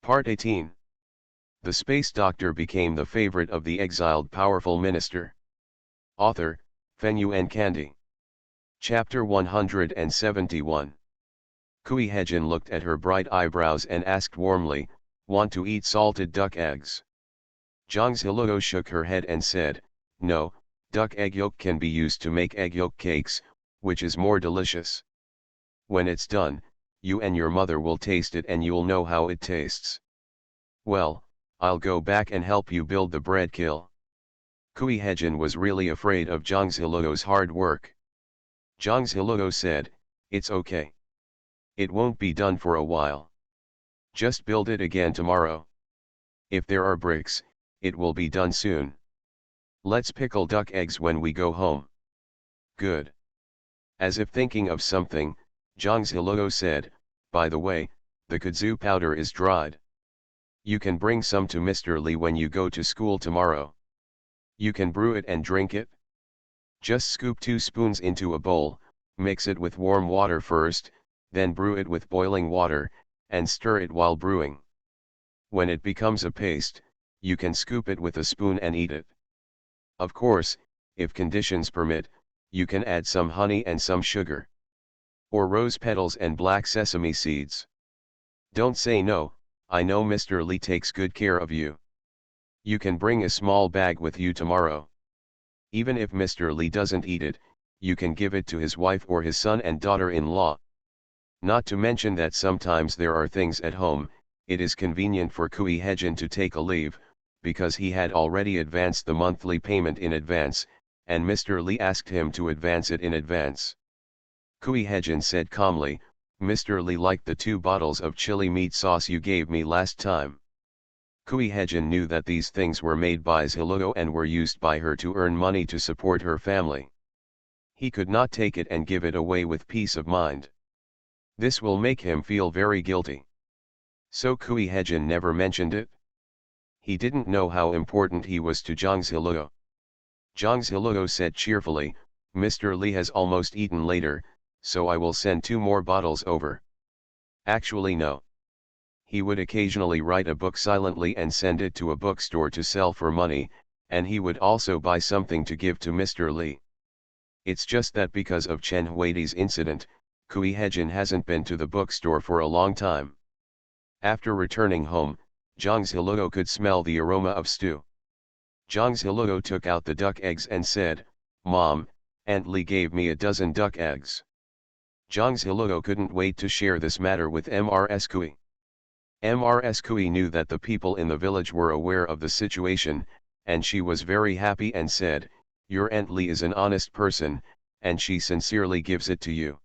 Part 18. The space doctor became the favorite of the exiled powerful minister. Author, Fenyuan Kandi. Chapter 171. Kui Hejin looked at her bright eyebrows and asked warmly, "Want to eat salted duck eggs?" Zhang Ziluo shook her head and said, "No, duck egg yolk can be used to make egg yolk cakes, which is more delicious. When it's done, you and your mother will taste it and you'll know how it tastes." "Well, I'll go back and help you build the bread kiln." Kui Hejin was really afraid of Zhang Ziluo's hard work. Zhang Ziluo said, "It's okay. It won't be done for a while. Just build it again tomorrow. If there are bricks, it will be done soon. Let's pickle duck eggs when we go home." "Good." As if thinking of something, Zhang Ziluo said, "By the way, the kudzu powder is dried. You can bring some to Mr. Li when you go to school tomorrow. You can brew it and drink it. Just scoop 2 spoons into a bowl, mix it with warm water first, then brew it with boiling water, and stir it while brewing. When it becomes a paste, you can scoop it with a spoon and eat it. Of course, if conditions permit, you can add some honey and some sugar. Or rose petals and black sesame seeds. Don't say no, I know Mr. Li takes good care of you. You can bring a small bag with you tomorrow. Even if Mr. Li doesn't eat it, you can give it to his wife or his son and daughter-in-law. Not to mention that sometimes there are things at home, it is convenient for Kui Hejin to take a leave, because he had already advanced the monthly payment in advance, and Mr. Li asked him to advance it in advance. Kui Hejin said calmly, "Mr. Li liked the 2 bottles of chili meat sauce you gave me last time." Kui Hejin knew that these things were made by Ziluo and were used by her to earn money to support her family. He could not take it and give it away with peace of mind. This will make him feel very guilty. So Kui Hejin never mentioned it. He didn't know how important he was to Zhang Ziluo. Zhang Ziluo said cheerfully, "Mr. Li has almost eaten later, so I will send 2 more bottles over." Actually no. He would occasionally write a book silently and send it to a bookstore to sell for money, and he would also buy something to give to Mr. Li. It's just that because of Chen Huidi's incident, Kui Hejin hasn't been to the bookstore for a long time. After returning home, Zhang Ziluo could smell the aroma of stew. Zhang Ziluo took out the duck eggs and said, "Mom, Aunt Li gave me a dozen duck eggs." Zhang Ziluo couldn't wait to share this matter with Mrs. Kui. Mrs. Kui knew that the people in the village were aware of the situation, and she was very happy and said, "Your Aunt Li is an honest person, and she sincerely gives it to you.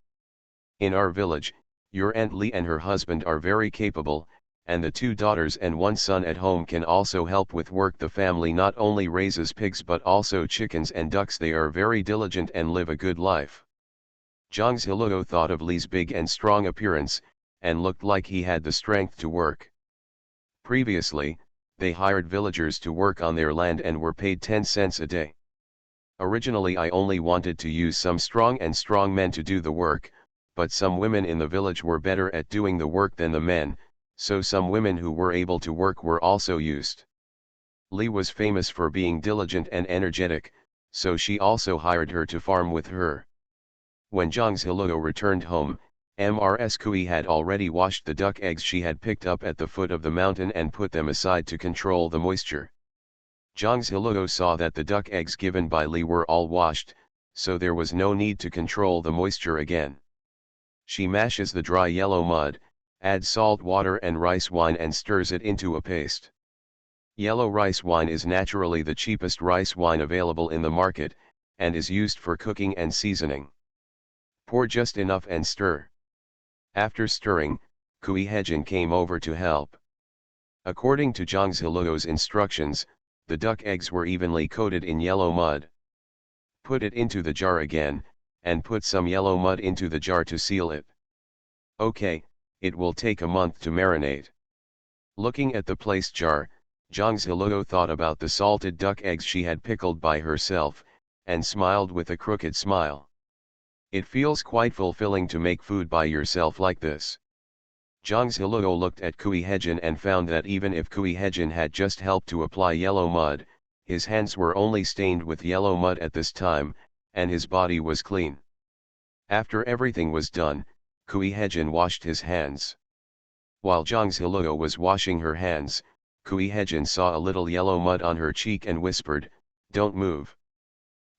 In our village, your Aunt Li and her husband are very capable, and the 2 daughters and 1 son at home can also help with work. The family not only raises pigs but also chickens and ducks. They are very diligent and live a good life." Zhang Ziluo thought of Li's big and strong appearance, and looked like he had the strength to work. Previously, they hired villagers to work on their land and were paid 10 cents a day. "Originally I only wanted to use some strong men to do the work, but some women in the village were better at doing the work than the men, so some women who were able to work were also used. Li was famous for being diligent and energetic, so she also hired her to farm with her." When Zhang Ziluo returned home, Mrs. Kui had already washed the duck eggs she had picked up at the foot of the mountain and put them aside to control the moisture. Zhang Ziluo saw that the duck eggs given by Li were all washed, so there was no need to control the moisture again. She mashes the dry yellow mud, adds salt water and rice wine and stirs it into a paste. Yellow rice wine is naturally the cheapest rice wine available in the market, and is used for cooking and seasoning. Pour just enough and stir. After stirring, Kui Hejin came over to help. According to Zhang Ziluo's instructions, the duck eggs were evenly coated in yellow mud. Put it into the jar again, and put some yellow mud into the jar to seal it. Okay, it will take a month to marinate. Looking at the placed jar, Zhang Ziluo thought about the salted duck eggs she had pickled by herself, and smiled with a crooked smile. It feels quite fulfilling to make food by yourself like this. Zhang Ziluo looked at Kui Hejin and found that even if Kui Hejin had just helped to apply yellow mud, his hands were only stained with yellow mud at this time, and his body was clean. After everything was done, Kui Hejin washed his hands. While Zhang Ziluo was washing her hands, Kui Hejin saw a little yellow mud on her cheek and whispered, "Don't move."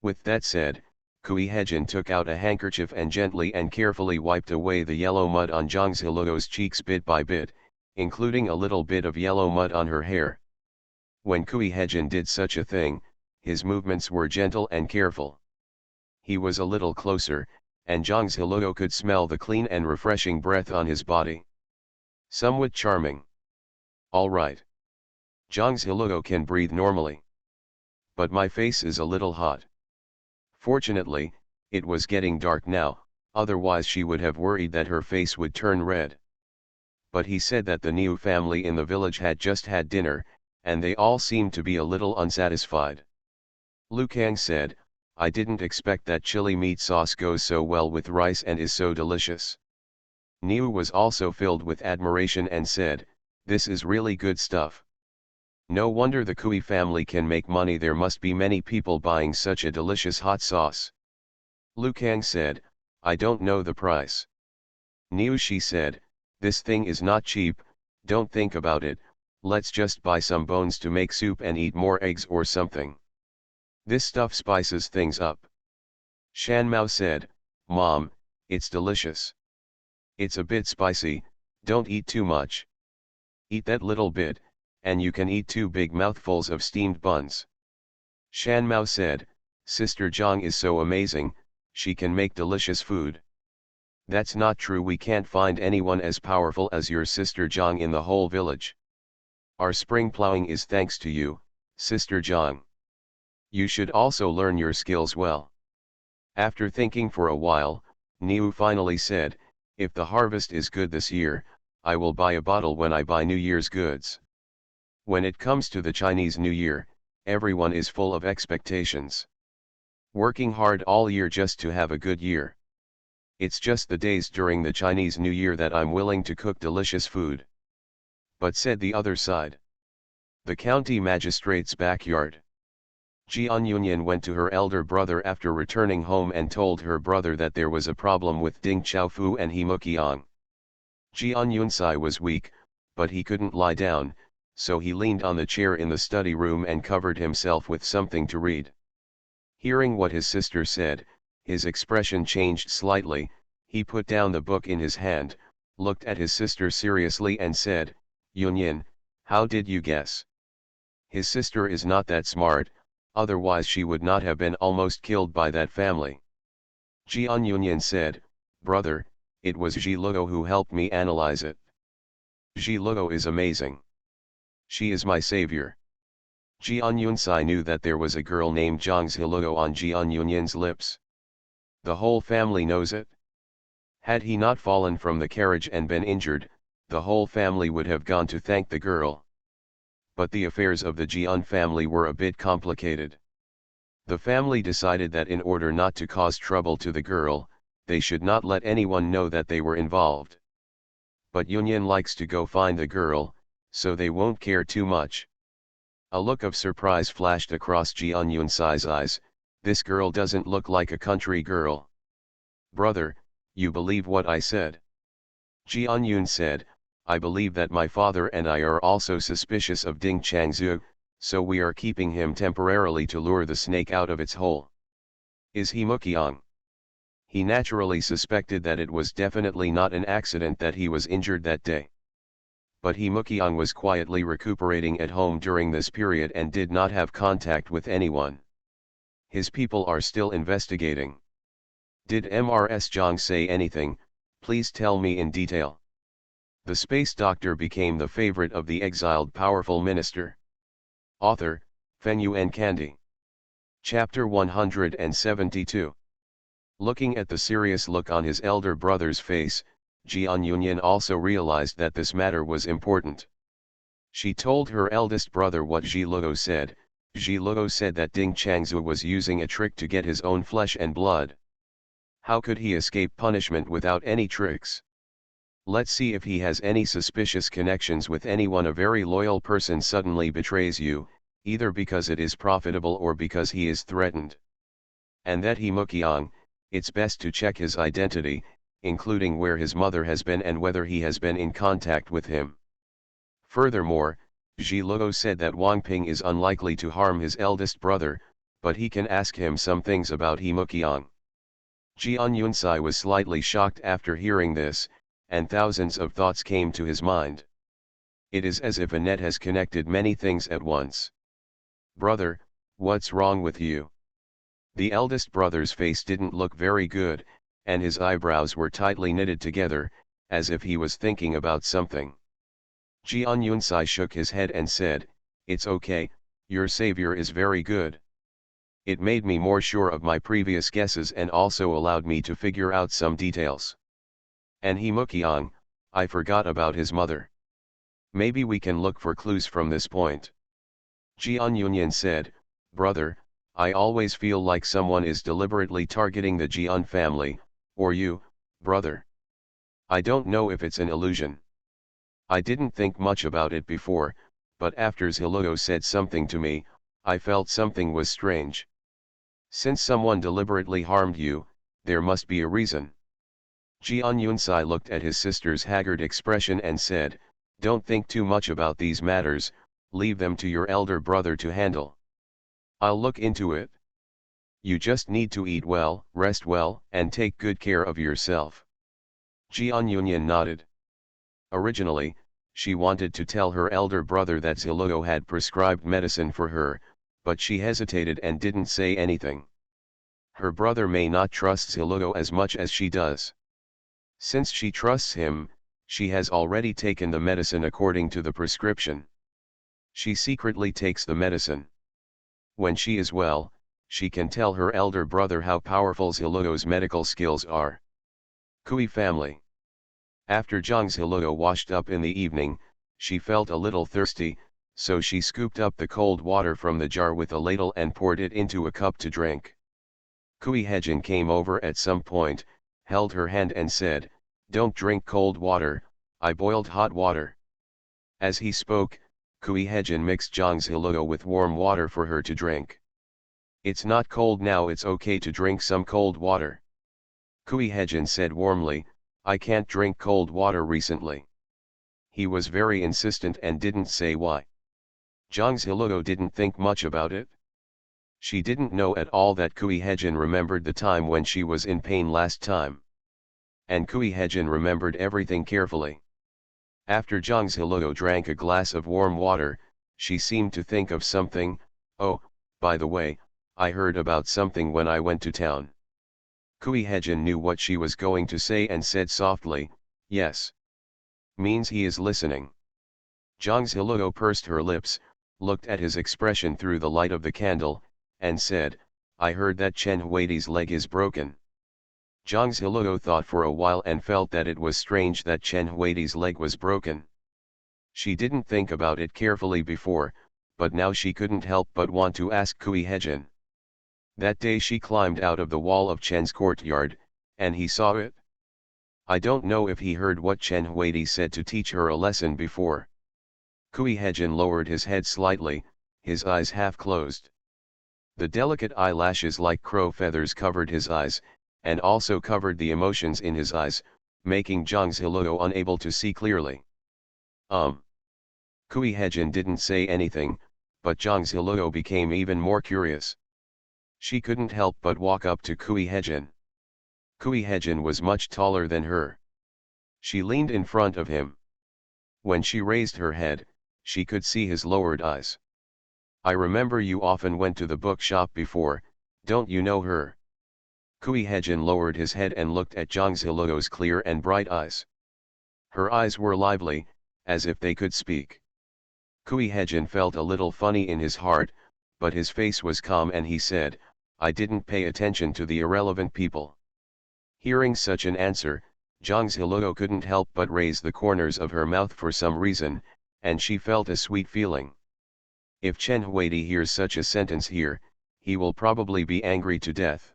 With that said, Kui Hejin took out a handkerchief and gently and carefully wiped away the yellow mud on Zhang Ziluo's cheeks bit by bit, including a little bit of yellow mud on her hair. When Kui Hejin did such a thing, his movements were gentle and careful. He was a little closer, and Zhang Ziluo could smell the clean and refreshing breath on his body. Somewhat charming. All right. Zhang Ziluo can breathe normally. But my face is a little hot. Fortunately, it was getting dark now, otherwise she would have worried that her face would turn red. But he said that the Niu family in the village had just had dinner, and they all seemed to be a little unsatisfied. Lu Kang said, "I didn't expect that chili meat sauce goes so well with rice and is so delicious." Niu was also filled with admiration and said, "This is really good stuff. No wonder the Kui family can make money, there must be many people buying such a delicious hot sauce." Lu Kang said, "I don't know the price." Niu she said, "This thing is not cheap, don't think about it, let's just buy some bones to make soup and eat more eggs or something. This stuff spices things up." Shan Mao said, "Mom, it's delicious. It's a bit spicy, don't eat too much. Eat that little bit, and you can eat 2 big mouthfuls of steamed buns." Shan Mao said, "Sister Zhang is so amazing, she can make delicious food." "That's not true, we can't find anyone as powerful as your sister Zhang in the whole village. Our spring plowing is thanks to you, Sister Zhang. You should also learn your skills well." After thinking for a while, Niu finally said, "If the harvest is good this year, I will buy a bottle when I buy New Year's goods." When it comes to the Chinese New Year, everyone is full of expectations. Working hard all year just to have a good year. It's just the days during the Chinese New Year that I'm willing to cook delicious food. But said the other side. The county magistrate's backyard. Jian Yunyan went to her elder brother after returning home and told her brother that there was a problem with Ding Chaofu and He Muqiang. Jian Yunsai was weak, but he couldn't lie down, so he leaned on the chair in the study room and covered himself with something to read. Hearing what his sister said, his expression changed slightly, he put down the book in his hand, looked at his sister seriously and said, "Yunyan, how did you guess? His sister is not that smart, otherwise she would not have been almost killed by that family." Jian Yunyan said, "Brother, it was Ji Luo who helped me analyze it. Ji Luo is amazing. She is my savior." Jian Yunsai knew that there was a girl named Zhang Ziluo on Jian Yunyan's lips. The whole family knows it. Had he not fallen from the carriage and been injured, the whole family would have gone to thank the girl. But the affairs of the Jian family were a bit complicated. The family decided that in order not to cause trouble to the girl, they should not let anyone know that they were involved. But Yunyan likes to go find the girl, so they won't care too much. A look of surprise flashed across Jian Yunsai's eyes. "This girl doesn't look like a country girl." "Brother, you believe what I said?" Jian Yun said, "I believe that my father and I are also suspicious of Ding Changzhu, so we are keeping him temporarily to lure the snake out of its hole." "Is he Muqiang?" He naturally suspected that it was definitely not an accident that he was injured that day. But He Muqiang was quietly recuperating at home during this period and did not have contact with anyone. His people are still investigating. "Did Mrs. Zhang say anything? Please tell me in detail." The space doctor became the favorite of the exiled powerful minister. Author, Feng Yuan Candy. Chapter 172. Looking at the serious look on his elder brother's face, Jian Yunyan also realized that this matter was important. She told her eldest brother what Ji Luo said. Ji Luo said that Ding Changzhu was using a trick to get his own flesh and blood. How could he escape punishment without any tricks? Let's see if he has any suspicious connections with anyone. A very loyal person suddenly betrays you, either because it is profitable or because he is threatened. And that he Mukiang, it's best to check his identity, including where his mother has been and whether he has been in contact with him. Furthermore, Ji Luo said that Wang Ping is unlikely to harm his eldest brother, but he can ask him some things about He Mukiang. Jian Yunsai was slightly shocked after hearing this, and thousands of thoughts came to his mind. It is as if a net has connected many things at once. Brother, what's wrong with you? The eldest brother's face didn't look very good, and his eyebrows were tightly knitted together, as if he was thinking about something. Jian Yunsai shook his head and said, "It's okay, your savior is very good. It made me more sure of my previous guesses and also allowed me to figure out some details. And He Mukiang, I forgot about his mother. Maybe we can look for clues from this point." Jian Yunyan said, "Brother, I always feel like someone is deliberately targeting the Jian family, or you, brother. I don't know if it's an illusion. I didn't think much about it before, but after Zhiluo said something to me, I felt something was strange. Since someone deliberately harmed you, there must be a reason." Jian Yunsai looked at his sister's haggard expression and said, "Don't think too much about these matters, leave them to your elder brother to handle. I'll look into it. You just need to eat well, rest well, and take good care of yourself." Jian Yunyan nodded. Originally, she wanted to tell her elder brother that Zhiluo had prescribed medicine for her, but she hesitated and didn't say anything. Her brother may not trust Zhiluo as much as she does. Since she trusts him, she has already taken the medicine according to the prescription. She secretly takes the medicine. When she is well, she can tell her elder brother how powerful Zhiluo's medical skills are. Kui family. After Zhang Zhiluo washed up in the evening, she felt a little thirsty, so she scooped up the cold water from the jar with a ladle and poured it into a cup to drink. Kui Hejin came over at some point, held her hand and said, "Don't drink cold water, I boiled hot water." As he spoke, Kui Hejin mixed Zhang Zhiluo with warm water for her to drink. "It's not cold now, it's okay to drink some cold water." Kui Hejin said warmly, "I can't drink cold water recently." He was very insistent and didn't say why. Zhang Zhiluo didn't think much about it. She didn't know at all that Kui Hejin remembered the time when she was in pain last time. And Kui Hejin remembered everything carefully. After Zhang Zhiluo drank a glass of warm water, she seemed to think of something. "Oh, by the way, I heard about something when I went to town." Kui Hejin knew what she was going to say and said softly, "Yes." Means he is listening. Zhang Zhiluo pursed her lips, looked at his expression through the light of the candle, and said, "I heard that Chen Huidi's leg is broken." Zhang Zhiluo thought for a while and felt that it was strange that Chen Huidi's leg was broken. She didn't think about it carefully before, but now she couldn't help but want to ask Kui Hejin. That day she climbed out of the wall of Chen's courtyard, and he saw it. I don't know if he heard what Chen Huidi said to teach her a lesson before. Kui Hejin lowered his head slightly, his eyes half closed. The delicate eyelashes like crow feathers covered his eyes, and also covered the emotions in his eyes, making Zhang Zhiluo unable to see clearly. Kui Hejin didn't say anything, but Zhang Zhiluo became even more curious. She couldn't help but walk up to Kui Hejin. Kui Hejin was much taller than her. She leaned in front of him. When she raised her head, she could see his lowered eyes. "I remember you often went to the bookshop before, don't you know her?" Kui Hejin lowered his head and looked at Zhang Zhiluo's clear and bright eyes. Her eyes were lively, as if they could speak. Kui Hejin felt a little funny in his heart, but his face was calm and he said, "I didn't pay attention to the irrelevant people." Hearing such an answer, Zhang Zhiluo couldn't help but raise the corners of her mouth for some reason, and she felt a sweet feeling. If Chen Huidi hears such a sentence here, he will probably be angry to death.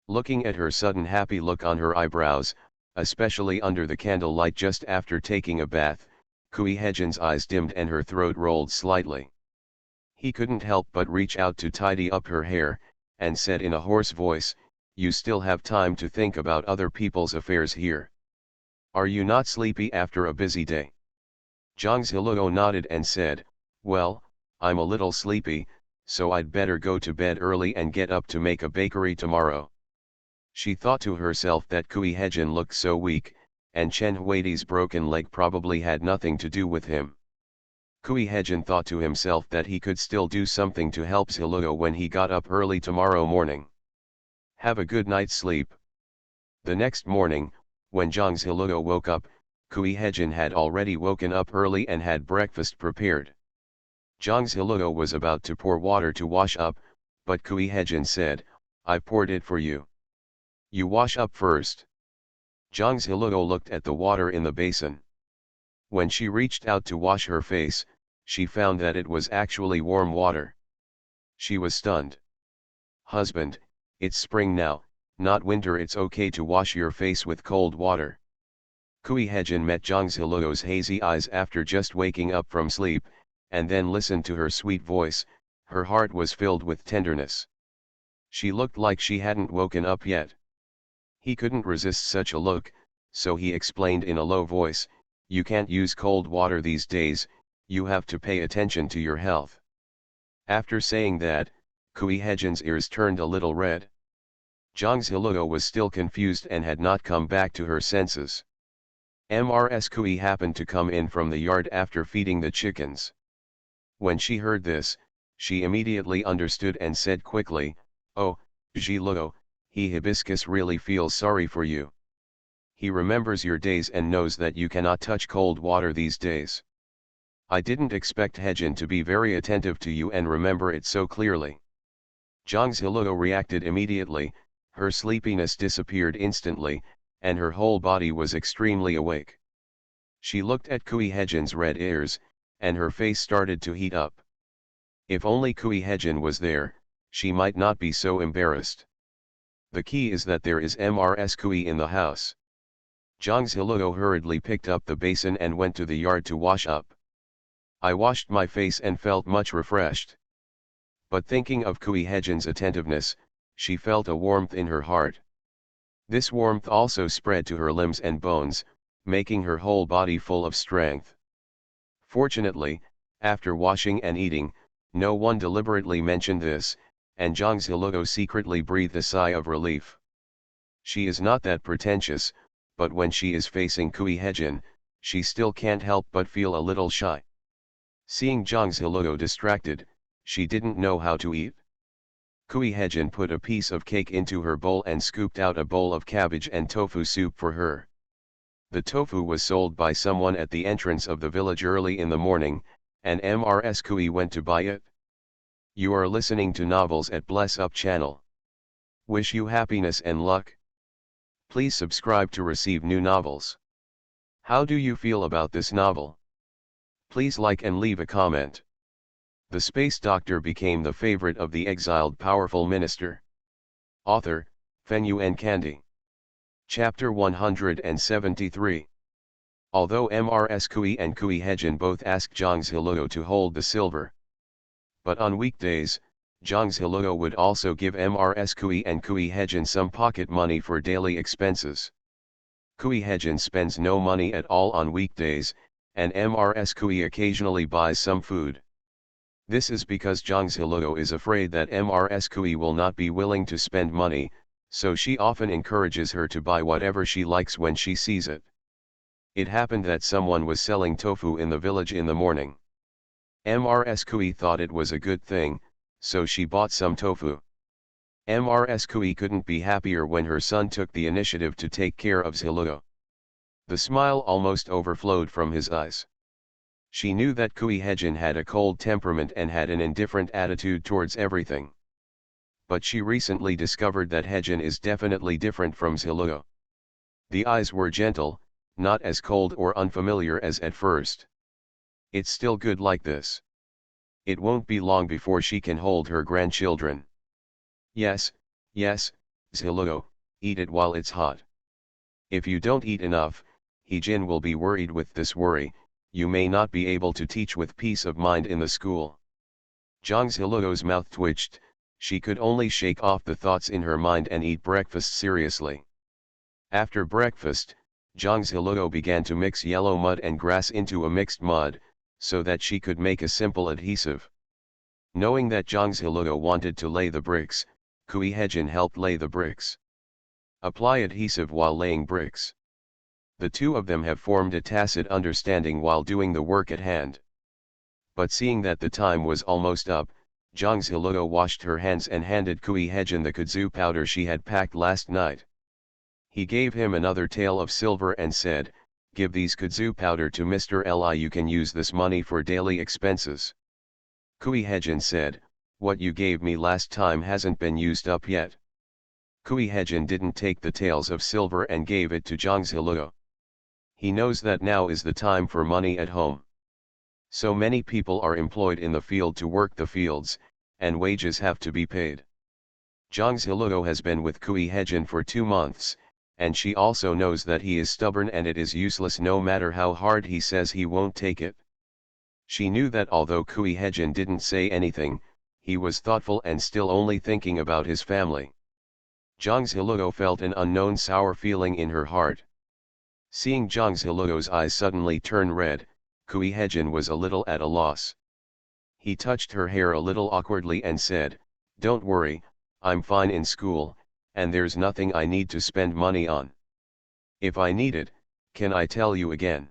Looking at her sudden happy look on her eyebrows, especially under the candlelight just after taking a bath. Kui Hejin's eyes dimmed and her throat rolled slightly. He couldn't help but reach out to tidy up her hair, and said in a hoarse voice, "You still have time to think about other people's affairs here. Are you not sleepy after a busy day?" Zhang Ziluo nodded and said, "Well, I'm a little sleepy, so I'd better go to bed early and get up to make a bakery tomorrow." She thought to herself that Kui Hejin looked so weak, and Chen Huidi's broken leg probably had nothing to do with him. Kui Hejin thought to himself that he could still do something to help Ziluo when he got up early tomorrow morning. Have a good night's sleep. The next morning, when Zhang Ziluo woke up, Kui Hejin had already woken up early and had breakfast prepared. Zhang Ziluo was about to pour water to wash up, but Kui Hejin said, "I poured it for you. You wash up first." Zhang Ziluo looked at the water in the basin. When she reached out to wash her face, she found that it was actually warm water. She was stunned. "Husband, it's spring now, not winter. It's okay to wash your face with cold water." Kui Hejin met Zhang Ziluo's hazy eyes after just waking up from sleep, and then listened to her sweet voice. Her heart was filled with tenderness. She looked like she hadn't woken up yet. He couldn't resist such a look, so he explained in a low voice, "You can't use cold water these days, you have to pay attention to your health." After saying that, Kui Hejin's ears turned a little red. Zhang Ziluo was still confused and had not come back to her senses. Mrs. Kui happened to come in from the yard after feeding the chickens. When she heard this, she immediately understood and said quickly, "Oh, Ziluo, he hibiscus really feels sorry for you. He remembers your days and knows that you cannot touch cold water these days. I didn't expect Hejin to be very attentive to you and remember it so clearly." Zhang Ziluo reacted immediately, her sleepiness disappeared instantly, and her whole body was extremely awake. She looked at Kui Hejin's red ears, and her face started to heat up. If only Kui Hejin was there, she might not be so embarrassed. The key is that there is Mrs. Kui in the house. Zhang Ziluo hurriedly picked up the basin and went to the yard to wash up. "I washed my face and felt much refreshed." But thinking of Kui Hejin's attentiveness, she felt a warmth in her heart. This warmth also spread to her limbs and bones, making her whole body full of strength. Fortunately, after washing and eating, no one deliberately mentioned this, and Zhang Ziluo secretly breathed a sigh of relief. She is not that pretentious, but when she is facing Kui Hejin, she still can't help but feel a little shy. Seeing Zhang Ziluo distracted, she didn't know how to eat. Kui Hejin put a piece of cake into her bowl and scooped out a bowl of cabbage and tofu soup for her. The tofu was sold by someone at the entrance of the village early in the morning, and Mrs. Kui went to buy it. You are listening to Novels at Bless Up channel. Wish you happiness and luck. Please subscribe to receive new novels. How do you feel about this novel? Please like and leave a comment. The space doctor became the favorite of the exiled powerful minister. Author, Fenyuan Candy. Chapter 173. Although Mrs. Kui and Kui Hejin both asked Zhang Ziluo to hold the silver. But on weekdays, Zhang Ziluo would also give Mrs. Kui and Kui Hejin some pocket money for daily expenses. Kui Hejin spends no money at all on weekdays, and Mrs. Kui occasionally buys some food. This is because Zhang Ziluo is afraid that Mrs. Kui will not be willing to spend money, so she often encourages her to buy whatever she likes when she sees it. It happened that someone was selling tofu in the village in the morning. Mrs. Kui thought it was a good thing, so she bought some tofu. Mrs. Kui couldn't be happier when her son took the initiative to take care of Ziluo. The smile almost overflowed from his eyes. She knew that Kui Hejin had a cold temperament and had an indifferent attitude towards everything. But she recently discovered that Hejin is definitely different from Ziluo. The eyes were gentle, not as cold or unfamiliar as at first. It's still good like this. It won't be long before she can hold her grandchildren. Yes, Ziluo, eat it while it's hot. If you don't eat enough, He-jin will be worried. With this worry, you may not be able to teach with peace of mind in the school. Zhang Ziluo's mouth twitched. She could only shake off the thoughts in her mind and eat breakfast seriously. After breakfast, Zhang Ziluo began to mix yellow mud and grass into a mixed mud, so that she could make a simple adhesive. Knowing that Zhang Ziluo wanted to lay the bricks, Kui Hejin helped lay the bricks. Apply adhesive while laying bricks. The two of them have formed a tacit understanding while doing the work at hand. But seeing that the time was almost up, Zhang Ziluo washed her hands and handed Kui Hejin the kudzu powder she had packed last night. He gave him another tael of silver and said, "Give these kudzu powder to Mr. Li. You can use this money for daily expenses." Kui Hejin said, "What you gave me last time hasn't been used up yet." Kui Hejin didn't take the taels of silver and gave it to Zhang Ziluo. He knows that now is the time for money at home. So many people are employed in the field to work the fields, and wages have to be paid. Zhang Ziluo has been with Kui Hejin for 2 months, and she also knows that he is stubborn and it is useless no matter how hard he says he won't take it. She knew that although Kui Hejin didn't say anything, he was thoughtful and still only thinking about his family. Zhang Ziluo felt an unknown sour feeling in her heart. Seeing Zhang Ziluo's eyes suddenly turn red, Kui Hejin was a little at a loss. He touched her hair a little awkwardly and said, "Don't worry, I'm fine in school, and there's nothing I need to spend money on. If I need it, can I tell you again?"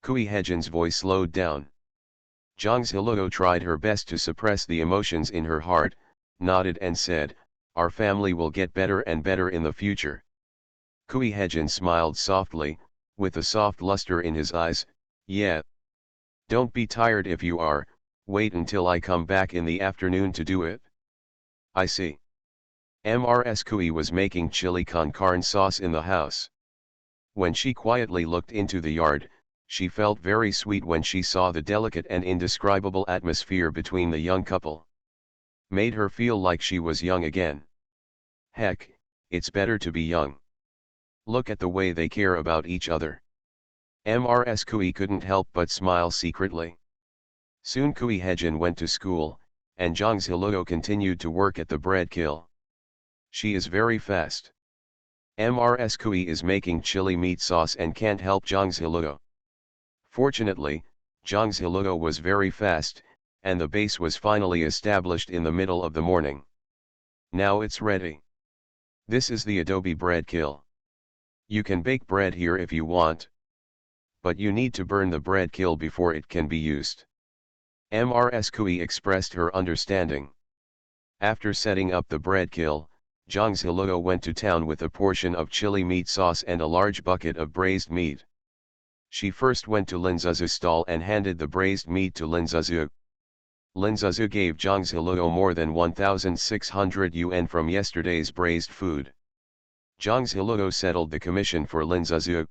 Kui Hejin's voice slowed down. Zhang Ziluo tried her best to suppress the emotions in her heart, nodded and said, "Our family will get better and better in the future." Kui Hejin smiled softly, with a soft luster in his eyes, "Yeah. Don't be tired if you are, wait until I come back in the afternoon to do it." "I see." Mrs. Kui was making chili con carne sauce in the house. When she quietly looked into the yard, she felt very sweet when she saw the delicate and indescribable atmosphere between the young couple. Made her feel like she was young again. Heck, it's better to be young. Look at the way they care about each other. Mrs. Kui couldn't help but smile secretly. Soon Kui Hejin went to school, and Zhang Ziluo continued to work at the bread kiln. She is very fast. Mrs. Kui is making chili meat sauce and can't help Zhang Ziluo. Fortunately, Zhang Ziluo was very fast, and the base was finally established in the middle of the morning. Now it's ready. This is the adobe bread kiln. You can bake bread here if you want. But you need to burn the bread kiln before it can be used. Mrs. Kui expressed her understanding. After setting up the bread kiln, Zhang Ziluo went to town with a portion of chili meat sauce and a large bucket of braised meat. She first went to Lin Zuzu's stall and handed the braised meat to Lin Zuzu. Lin Zuzu gave Zhang Ziluo more than 1,600 yuan from yesterday's braised food. Zhang Ziluo settled the commission for Lin Zuzu.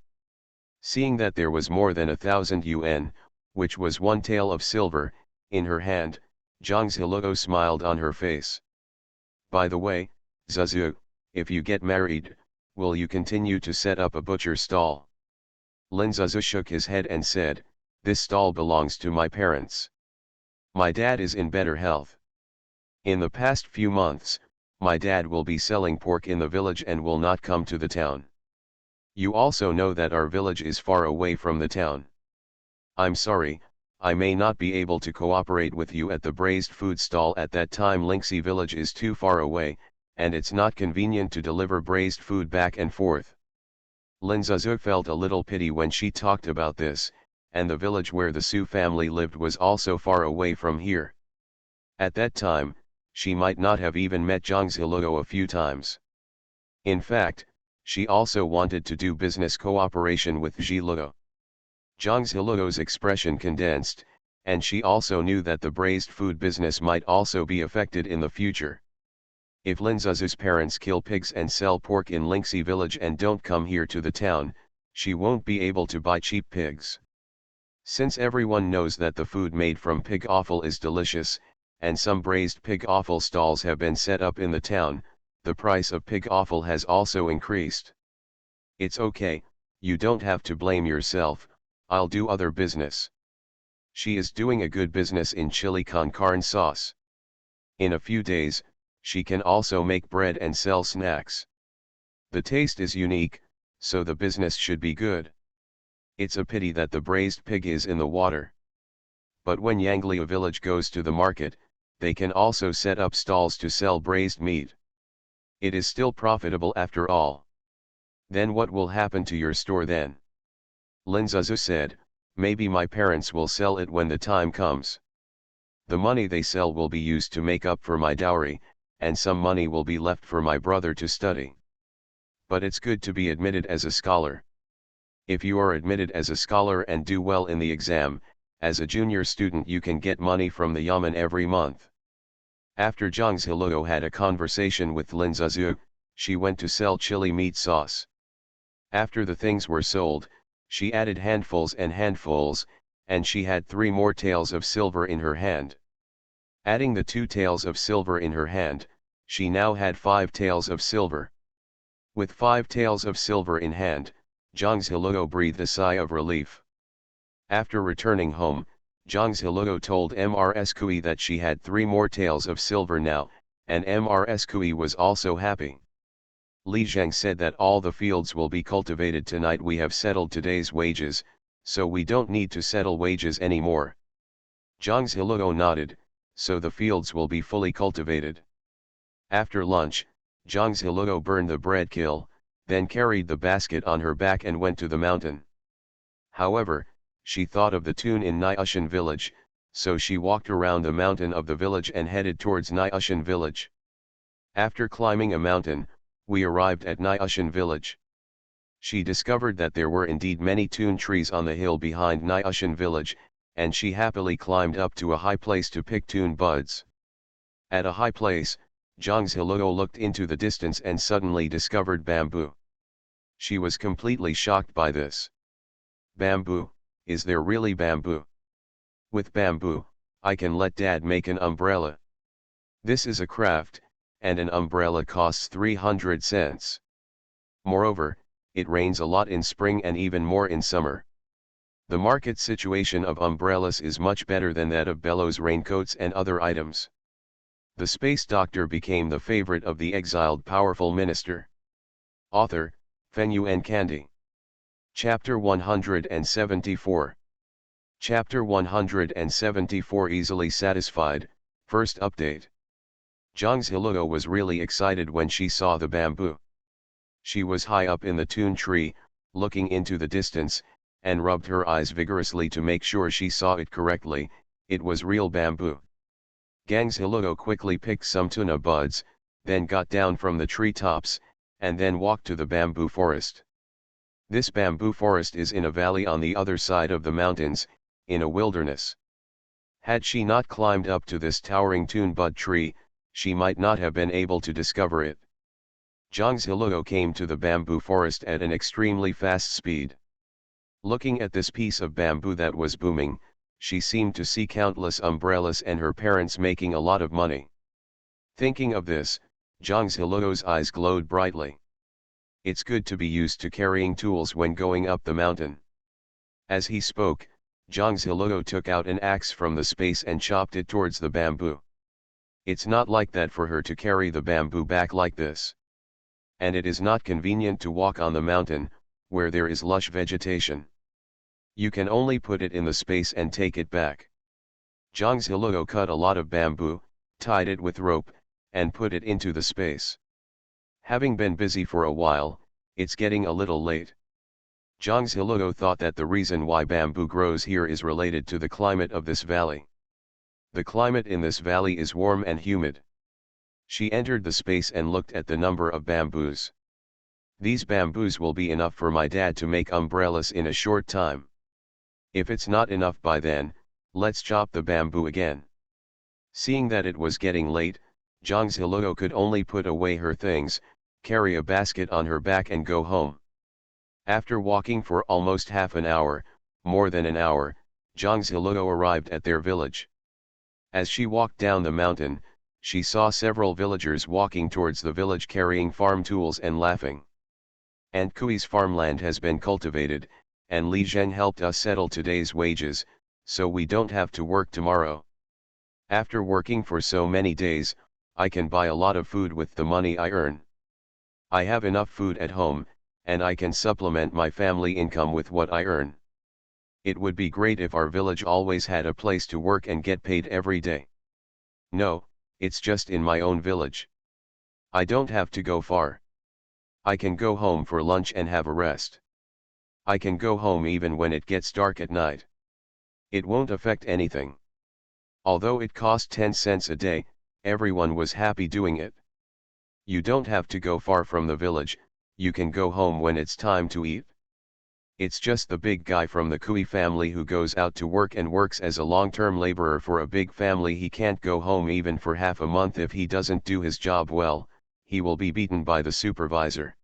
Seeing that there was more than 1,000 yuan, which was 1 tael of silver, in her hand, Zhang Ziluo smiled on her face. "By the way, Zuzu, if you get married, will you continue to set up a butcher stall?" Lin Zuzu shook his head and said, "This stall belongs to my parents. My dad is in better health. In the past few months, my dad will be selling pork in the village and will not come to the town. You also know that our village is far away from the town. I'm sorry, I may not be able to cooperate with you at the braised food stall at that time. Lingxi village is too far away, and it's not convenient to deliver braised food back and forth." Lin Zuzu felt a little pity when she talked about this, and the village where the Su family lived was also far away from here. At that time, she might not have even met Zhang Ziluo a few times. In fact, she also wanted to do business cooperation with Ziluo. Zhang Ziluo's expression condensed, and she also knew that the braised food business might also be affected in the future. If Lin Zuzu's parents kill pigs and sell pork in Lingxi village and don't come here to the town, she won't be able to buy cheap pigs. Since everyone knows that the food made from pig offal is delicious, and some braised pig offal stalls have been set up in the town, the price of pig offal has also increased. It's okay, you don't have to blame yourself, I'll do other business. She is doing a good business in chili con carne sauce. In a few days, she can also make bread and sell snacks. The taste is unique, so the business should be good. It's a pity that the braised pig is in the water. But when Yanglia village goes to the market, they can also set up stalls to sell braised meat. It is still profitable after all. Then what will happen to your store then? Lin Zuzu said, maybe my parents will sell it when the time comes. The money they sell will be used to make up for my dowry, and some money will be left for my brother to study. But it's good to be admitted as a scholar. If you are admitted as a scholar and do well in the exam, as a junior student you can get money from the yamen every month. After Zhang Ziluo had a conversation with Lin Zuzu, she went to sell chili meat sauce. After the things were sold, she added handfuls and handfuls, and she had 3 more taels of silver in her hand. Adding the 2 taels of silver in her hand, she now had 5 taels of silver. With 5 taels of silver in hand, Zhang Ziluo breathed a sigh of relief. After returning home, Zhang Ziluo told Mrs. Kui that she had 3 more taels of silver now, and Mrs. Kui was also happy. Li Zhang said that all the fields will be cultivated tonight. We have settled today's wages, so we don't need to settle wages anymore. Zhang Ziluo nodded, so the fields will be fully cultivated. After lunch, Zhang Ziluo burned the bread kill, then carried the basket on her back and went to the mountain. However, she thought of the tune in Nyushan village, so she walked around the mountain of the village and headed towards Nyushan village. After climbing a mountain, we arrived at Nyushan village. She discovered that there were indeed many tune trees on the hill behind Nyushan village, and she happily climbed up to a high place to pick tune buds. At a high place, Zhang Ziluo looked into the distance and suddenly discovered bamboo. She was completely shocked by this. Bamboo, is there really bamboo? With bamboo, I can let Dad make an umbrella. This is a craft, and an umbrella costs 300 cents. Moreover, it rains a lot in spring and even more in summer. The market situation of umbrellas is much better than that of bellows raincoats and other items. The space doctor became the favorite of the exiled powerful minister. Author, Fenyuan Kandi. Chapter 174. Chapter 174 Easily Satisfied, First Update. Zhang Ziluo was really excited when she saw the bamboo. She was high up in the tune tree, looking into the distance, and rubbed her eyes vigorously to make sure she saw it correctly. It was real bamboo. Zhang Ziluo quickly picked some tuna buds, then got down from the tree tops, and then walked to the bamboo forest. This bamboo forest is in a valley on the other side of the mountains, in a wilderness. Had she not climbed up to this towering tune bud tree, she might not have been able to discover it. Zhang Ziluo came to the bamboo forest at an extremely fast speed. Looking at this piece of bamboo that was booming, she seemed to see countless umbrellas and her parents making a lot of money. Thinking of this, Zhang Ziluo's eyes glowed brightly. It's good to be used to carrying tools when going up the mountain. As he spoke, Zhang Ziluo took out an axe from the space and chopped it towards the bamboo. It's not like that for her to carry the bamboo back like this. And it is not convenient to walk on the mountain, where there is lush vegetation. You can only put it in the space and take it back. Zhang Ziluo cut a lot of bamboo, tied it with rope, and put it into the space. Having been busy for a while, it's getting a little late. Zhang Ziluo thought that the reason why bamboo grows here is related to the climate of this valley. The climate in this valley is warm and humid. She entered the space and looked at the number of bamboos. These bamboos will be enough for my dad to make umbrellas in a short time. If it's not enough by then, let's chop the bamboo again. Seeing that it was getting late, Zhang Ziluo could only put away her things, carry a basket on her back and go home. After walking for almost half an hour, more than an hour, Zhang Ziluo arrived at their village. As she walked down the mountain, she saw several villagers walking towards the village carrying farm tools and laughing. And Kui's farmland has been cultivated, and Li Zheng helped us settle today's wages, so we don't have to work tomorrow. After working for so many days, I can buy a lot of food with the money I earn. I have enough food at home, and I can supplement my family income with what I earn. It would be great if our village always had a place to work and get paid every day. No, it's just in my own village. I don't have to go far. I can go home for lunch and have a rest. I can go home even when it gets dark at night. It won't affect anything. Although it cost 10 cents a day, everyone was happy doing it. You don't have to go far from the village, you can go home when it's time to eat. It's just the big guy from the Kui family who goes out to work and works as a long-term laborer for a big family. He can't go home even for half a month if he doesn't do his job well, he will be beaten by the supervisor.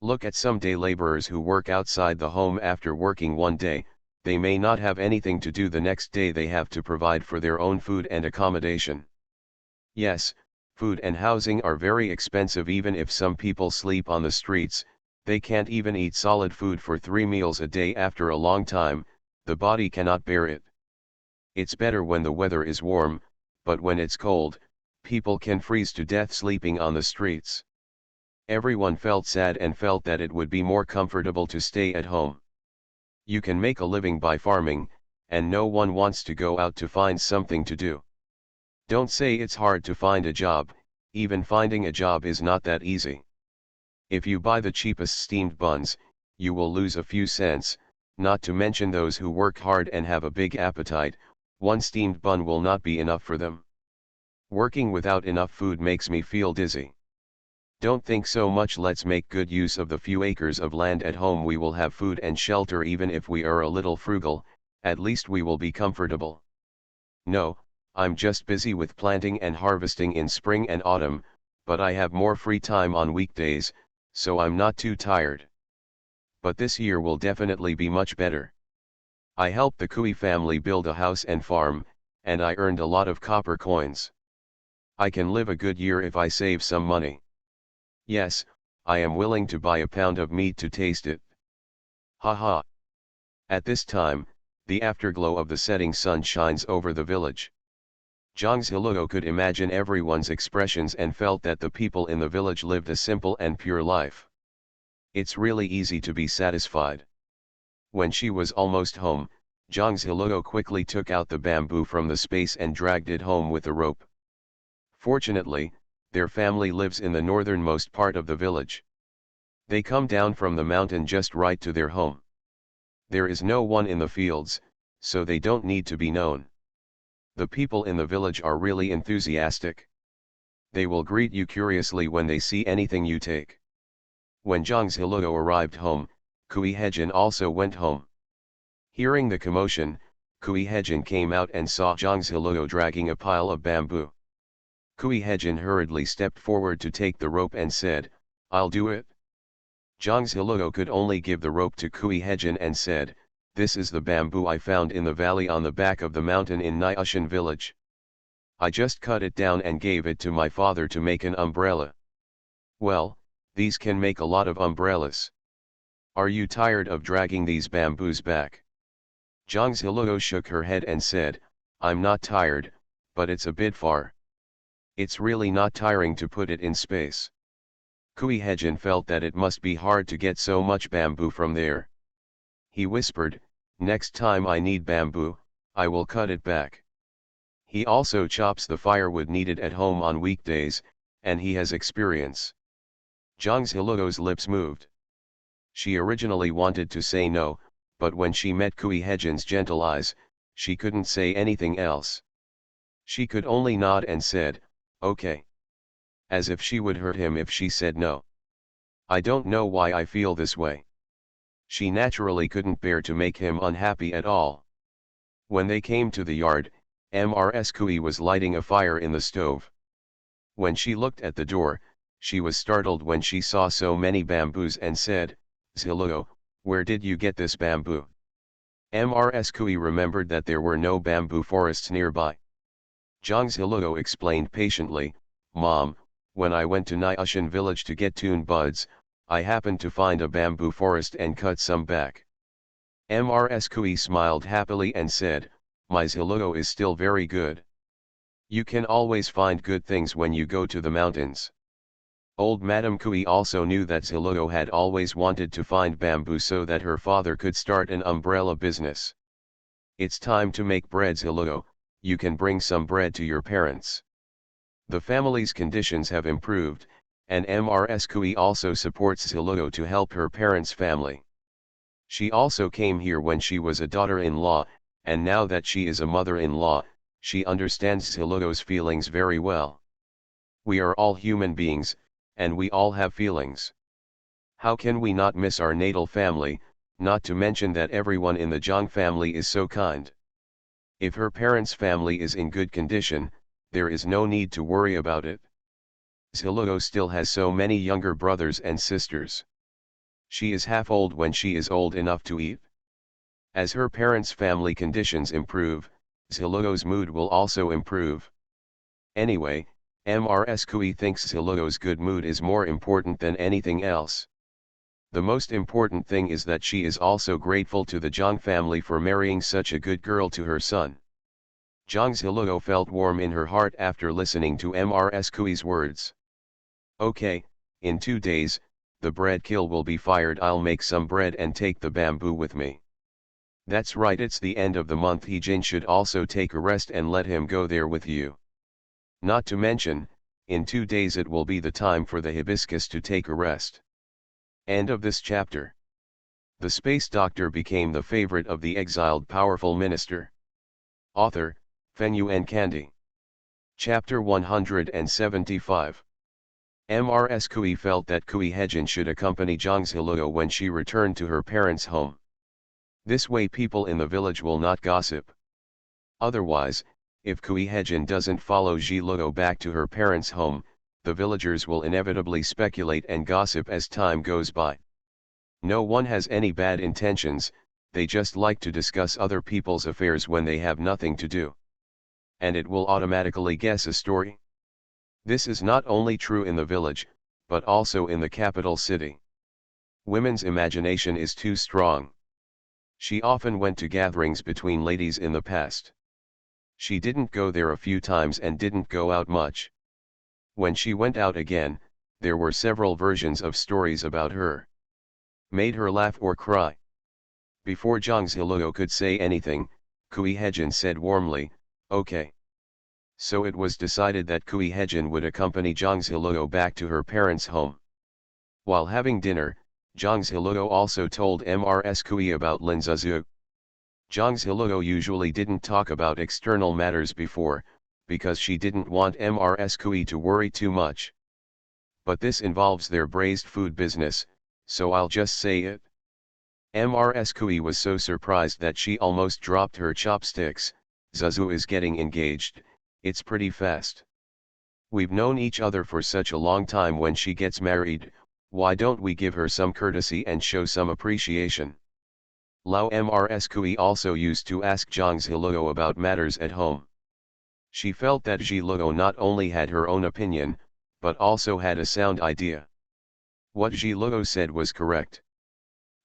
Look at some day laborers who work outside the home after working one day, they may not have anything to do the next day. They have to provide for their own food and accommodation. Yes, food and housing are very expensive. Even if some people sleep on the streets, they can't even eat solid food for 3 meals a day. After a long time, the body cannot bear it. It's better when the weather is warm, but when it's cold, people can freeze to death sleeping on the streets. Everyone felt sad and felt that it would be more comfortable to stay at home. You can make a living by farming, and no one wants to go out to find something to do. Don't say it's hard to find a job, even finding a job is not that easy. If you buy the cheapest steamed buns, you will lose a few cents, not to mention those who work hard and have a big appetite, one steamed bun will not be enough for them. Working without enough food makes me feel dizzy. Don't think so much. Let's make good use of the few acres of land at home. We will have food and shelter. Even if we are a little frugal, at least we will be comfortable. No, I'm just busy with planting and harvesting in spring and autumn, but I have more free time on weekdays, so I'm not too tired. But this year will definitely be much better. I helped the Kui family build a house and farm, and I earned a lot of copper coins. I can live a good year if I save some money. Yes, I am willing to buy a pound of meat to taste it. Haha. At this time, the afterglow of the setting sun shines over the village. Zhang Ziluo could imagine everyone's expressions and felt that the people in the village lived a simple and pure life. It's really easy to be satisfied. When she was almost home, Zhang Ziluo quickly took out the bamboo from the space and dragged it home with a rope. Fortunately, their family lives in the northernmost part of the village. They come down from the mountain just right to their home. There is no one in the fields, so they don't need to be known. The people in the village are really enthusiastic. They will greet you curiously when they see anything you take. When Zhang Ziluo arrived home, Kui Hejin also went home. Hearing the commotion, Kui Hejin came out and saw Zhang Ziluo dragging a pile of bamboo. Kui Hejin hurriedly stepped forward to take the rope and said, "I'll do it." Zhang Ziluo could only give the rope to Kui Hejin and said, "This is the bamboo I found in the valley on the back of the mountain in Nyushan village. I just cut it down and gave it to my father to make an umbrella. Well, these can make a lot of umbrellas. Are you tired of dragging these bamboos back?" Zhang Ziluo shook her head and said, "I'm not tired, but it's a bit far. It's really not tiring to put it in space." Kui Hejin felt that it must be hard to get so much bamboo from there. He whispered, "Next time I need bamboo, I will cut it back." He also chops the firewood needed at home on weekdays, and he has experience. Zhang Ziluo's lips moved. She originally wanted to say no, but when she met Kui Hejin's gentle eyes, she couldn't say anything else. She could only nod and said, "Okay." As if she would hurt him if she said no. I don't know why I feel this way. She naturally couldn't bear to make him unhappy at all. When they came to the yard, Mrs. Kui was lighting a fire in the stove. When she looked at the door, she was startled when she saw so many bamboos and said, "Ziluo, where did you get this bamboo?" Mrs. Kui remembered that there were no bamboo forests nearby. Zhang Ziluo explained patiently, "Mom, when I went to Nyushan village to get tune buds, I happened to find a bamboo forest and cut some back. Mrs. Kui smiled happily and said, my Zilugo is still very good. You can always find good things when you go to the mountains. Old Madame Kui also knew that Zilugo had always wanted to find bamboo so that her father could start an umbrella business. It's time to make bread, Zilugo. You can bring some bread to your parents. The family's conditions have improved, and Mrs. Kui also supports Zilugo to help her parents' family. She also came here when she was a daughter-in-law, and now that she is a mother-in-law, she understands Zilugo's feelings very well. We are all human beings, and we all have feelings. How can we not miss our natal family, not to mention that everyone in the Zhang family is so kind. If her parents' family is in good condition, there is no need to worry about it. Zilugo still has so many younger brothers and sisters. She is half old when she is old enough to eat. As her parents' family conditions improve, Zilugo's mood will also improve. Anyway, Mrs. Kui thinks Zilugo's good mood is more important than anything else. The most important thing is that she is also grateful to the Zhang family for marrying such a good girl to her son. Zhang Zilugo felt warm in her heart after listening to Mrs. Kui's words. Okay, in 2 days, the bread kiln will be fired. I'll make some bread and take the bamboo with me. That's right, it's the end of the month. He-jin should also take a rest and let him go there with you. Not to mention, in 2 days it will be the time for the hibiscus to take a rest. End of this chapter. The space doctor became the favorite of the exiled powerful minister. Author, Fenyuan Kandi. Chapter 175. Mrs. Kui felt that Kui Hejin should accompany Zhang Zilugo when she returned to her parents' home. This way people in the village will not gossip. Otherwise, if Kui Hejin doesn't follow Zilugo back to her parents' home, the villagers will inevitably speculate and gossip as time goes by. No one has any bad intentions, they just like to discuss other people's affairs when they have nothing to do. And it will automatically guess a story. This is not only true in the village, but also in the capital city. Women's imagination is too strong. She often went to gatherings between ladies in the past. She didn't go there a few times and didn't go out much. When she went out again, there were several versions of stories about her. Made her laugh or cry. Before Zhang Zilugo could say anything, Kui Hejin said warmly, okay. So it was decided that Kui Hejin would accompany Zhang Zilugo back to her parents' home. While having dinner, Zhang Zilugo also told Mrs. Kui about Lin Zizhu. Zhang Zilugo usually didn't talk about external matters before, because she didn't want Mrs. Kui to worry too much. But this involves their braised food business, so I'll just say it. Mrs. Kui was so surprised that she almost dropped her chopsticks. Zizhu is getting engaged, it's pretty fast. We've known each other for such a long time. When she gets married, why don't we give her some courtesy and show some appreciation? Lao Mrs. Kui also used to ask Zhang Zilugo about matters at home. She felt that Zilugo not only had her own opinion, but also had a sound idea. What Zilugo said was correct.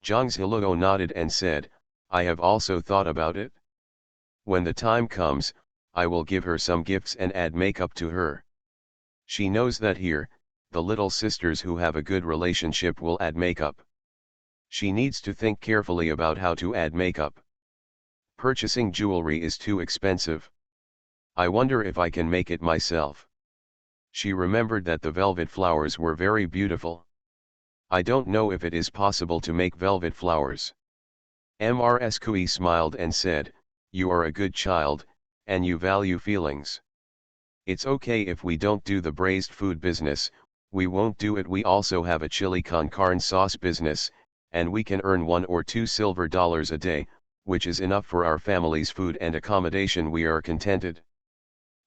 Zhang Zilugo nodded and said, I have also thought about it. When the time comes, I will give her some gifts and add makeup to her. She knows that here, the little sisters who have a good relationship will add makeup. She needs to think carefully about how to add makeup. Purchasing jewelry is too expensive. I wonder if I can make it myself. She remembered that the velvet flowers were very beautiful. I don't know if it is possible to make velvet flowers. Mrs. Kui smiled and said, you are a good child, and you value feelings. It's okay if we don't do the braised food business, we won't do it. We also have a chili con carne sauce business, and we can earn $1 or $2 silver a day, which is enough for our family's food and accommodation. We are contented.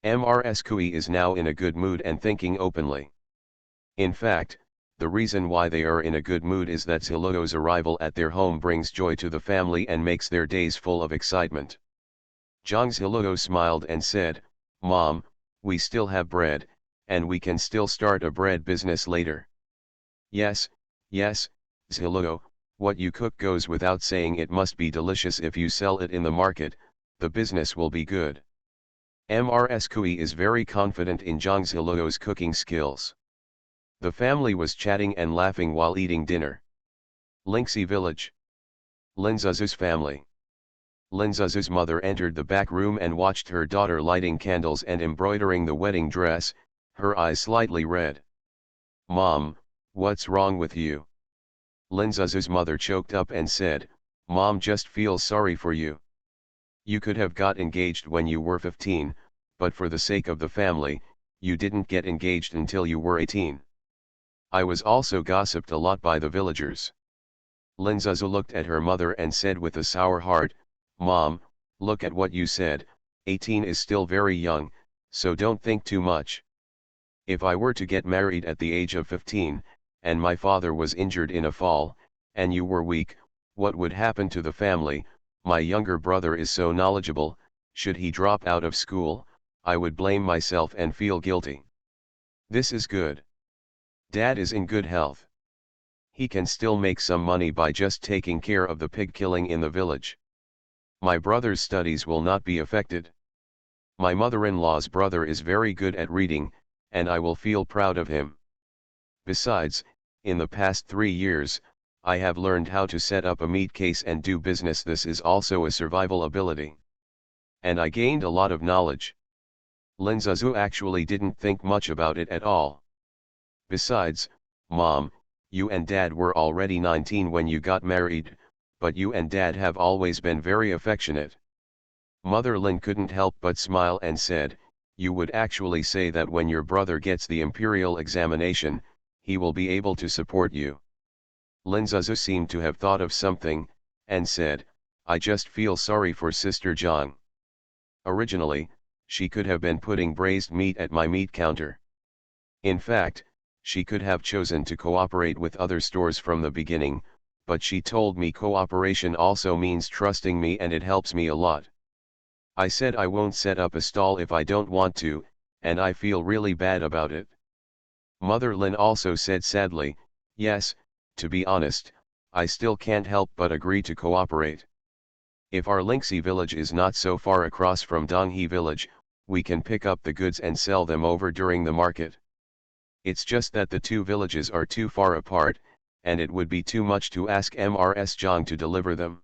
Mrs. Kui is now in a good mood and thinking openly. In fact, the reason why they are in a good mood is that Zilugo's arrival at their home brings joy to the family and makes their days full of excitement. Zhang Zilugo smiled and said, Mom, we still have bread, and we can still start a bread business later. Yes, Yes, Zhiluo, what you cook goes without saying. It must be delicious. If you sell it in the market, the business will be good. Mrs. Kui is very confident in Zhang Zhiluo's cooking skills. The family was chatting and laughing while eating dinner. Lingxi village. Lin Zuzu's family. Lin Zuzu's mother entered the back room and watched her daughter lighting candles and embroidering the wedding dress, her eyes slightly red. "Mom, what's wrong with you?" Lin Zuzu's mother choked up and said, "Mom just feels sorry for you. You could have got engaged when you were 15, but for the sake of the family, you didn't get engaged until you were 18. I was also gossiped a lot by the villagers." Lin Zuzu looked at her mother and said with a sour heart, "Mom, look at what you said. 18 is still very young, so don't think too much. If I were to get married at the age of 15, and my father was injured in a fall, and you were weak, what would happen to the family? My younger brother is so knowledgeable, should he drop out of school, I would blame myself and feel guilty. This is good. Dad is in good health. He can still make some money by just taking care of the pig killing in the village. My brother's studies will not be affected. My mother-in-law's brother is very good at reading, and I will feel proud of him. Besides, in the past 3 years, I have learned how to set up a meat case and do business. This is also a survival ability. And I gained a lot of knowledge." Lin Zuzu actually didn't think much about it at all. "Besides, Mom, you and Dad were already 19 when you got married, but you and Dad have always been very affectionate." Mother Lin couldn't help but smile and said, "You would actually say that when your brother gets the imperial examination, he will be able to support you." Lin Zuzu seemed to have thought of something, and said, "I just feel sorry for Sister Zhang. Originally, she could have been putting braised meat at my meat counter. In fact, she could have chosen to cooperate with other stores from the beginning, but she told me cooperation also means trusting me, and it helps me a lot. I said I won't set up a stall if I don't want to, and I feel really bad about it." Mother Lin also said sadly, "Yes, to be honest, I still can't help but agree to cooperate. If our Lingxi village is not so far across from Donghe village, we can pick up the goods and sell them over during the market. It's just that the two villages are too far apart, and it would be too much to ask Mrs. Zhang to deliver them.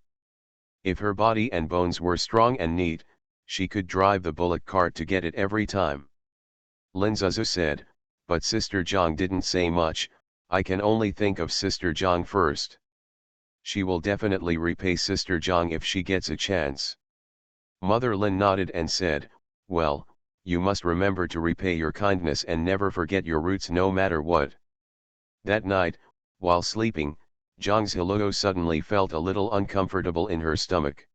If her body and bones were strong and neat, she could drive the bullock cart to get it every time." Lin Zuzu said, "But Sister Zhang didn't say much. I can only think of Sister Zhang first. She will definitely repay Sister Zhang if she gets a chance." Mother Lin nodded and said, "Well, you must remember to repay your kindness and never forget your roots no matter what." That night, while sleeping, Zhang Zhiluo suddenly felt a little uncomfortable in her stomach.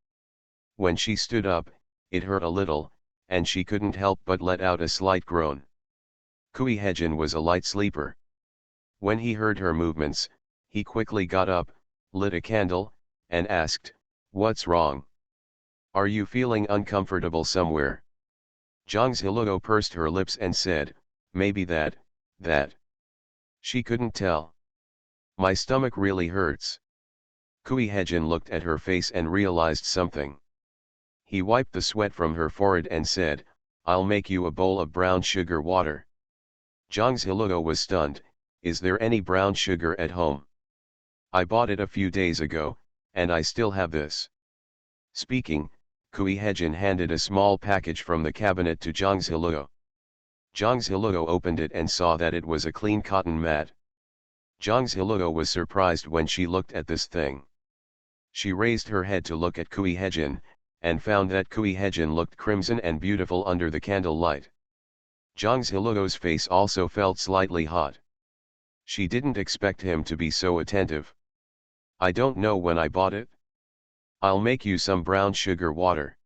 When she stood up, it hurt a little, and she couldn't help but let out a slight groan. Kui Hejin was a light sleeper. When he heard her movements, he quickly got up, lit a candle, and asked, "What's wrong? Are you feeling uncomfortable somewhere?" Zhang Zhiluo pursed her lips and said, "Maybe that. She couldn't tell. My stomach really hurts." Kui Hejin looked at her face and realized something. He wiped the sweat from her forehead and said, "I'll make you a bowl of brown sugar water." Zhang Zhiluo was stunned. "Is there any brown sugar at home? I bought it a few days ago, and I still have this." Speaking, Kui Hejin handed a small package from the cabinet to Zhang Zhiluo. Zhang Zhiluo opened it and saw that it was a clean cotton mat. Zhang Zhiluo was surprised when she looked at this thing. She raised her head to look at Kui Hejin, and found that Kui Hejin looked crimson and beautiful under the candle light. Zhang Zhiluo's face also felt slightly hot. She didn't expect him to be so attentive. "I don't know when I bought it. I'll make you some brown sugar water."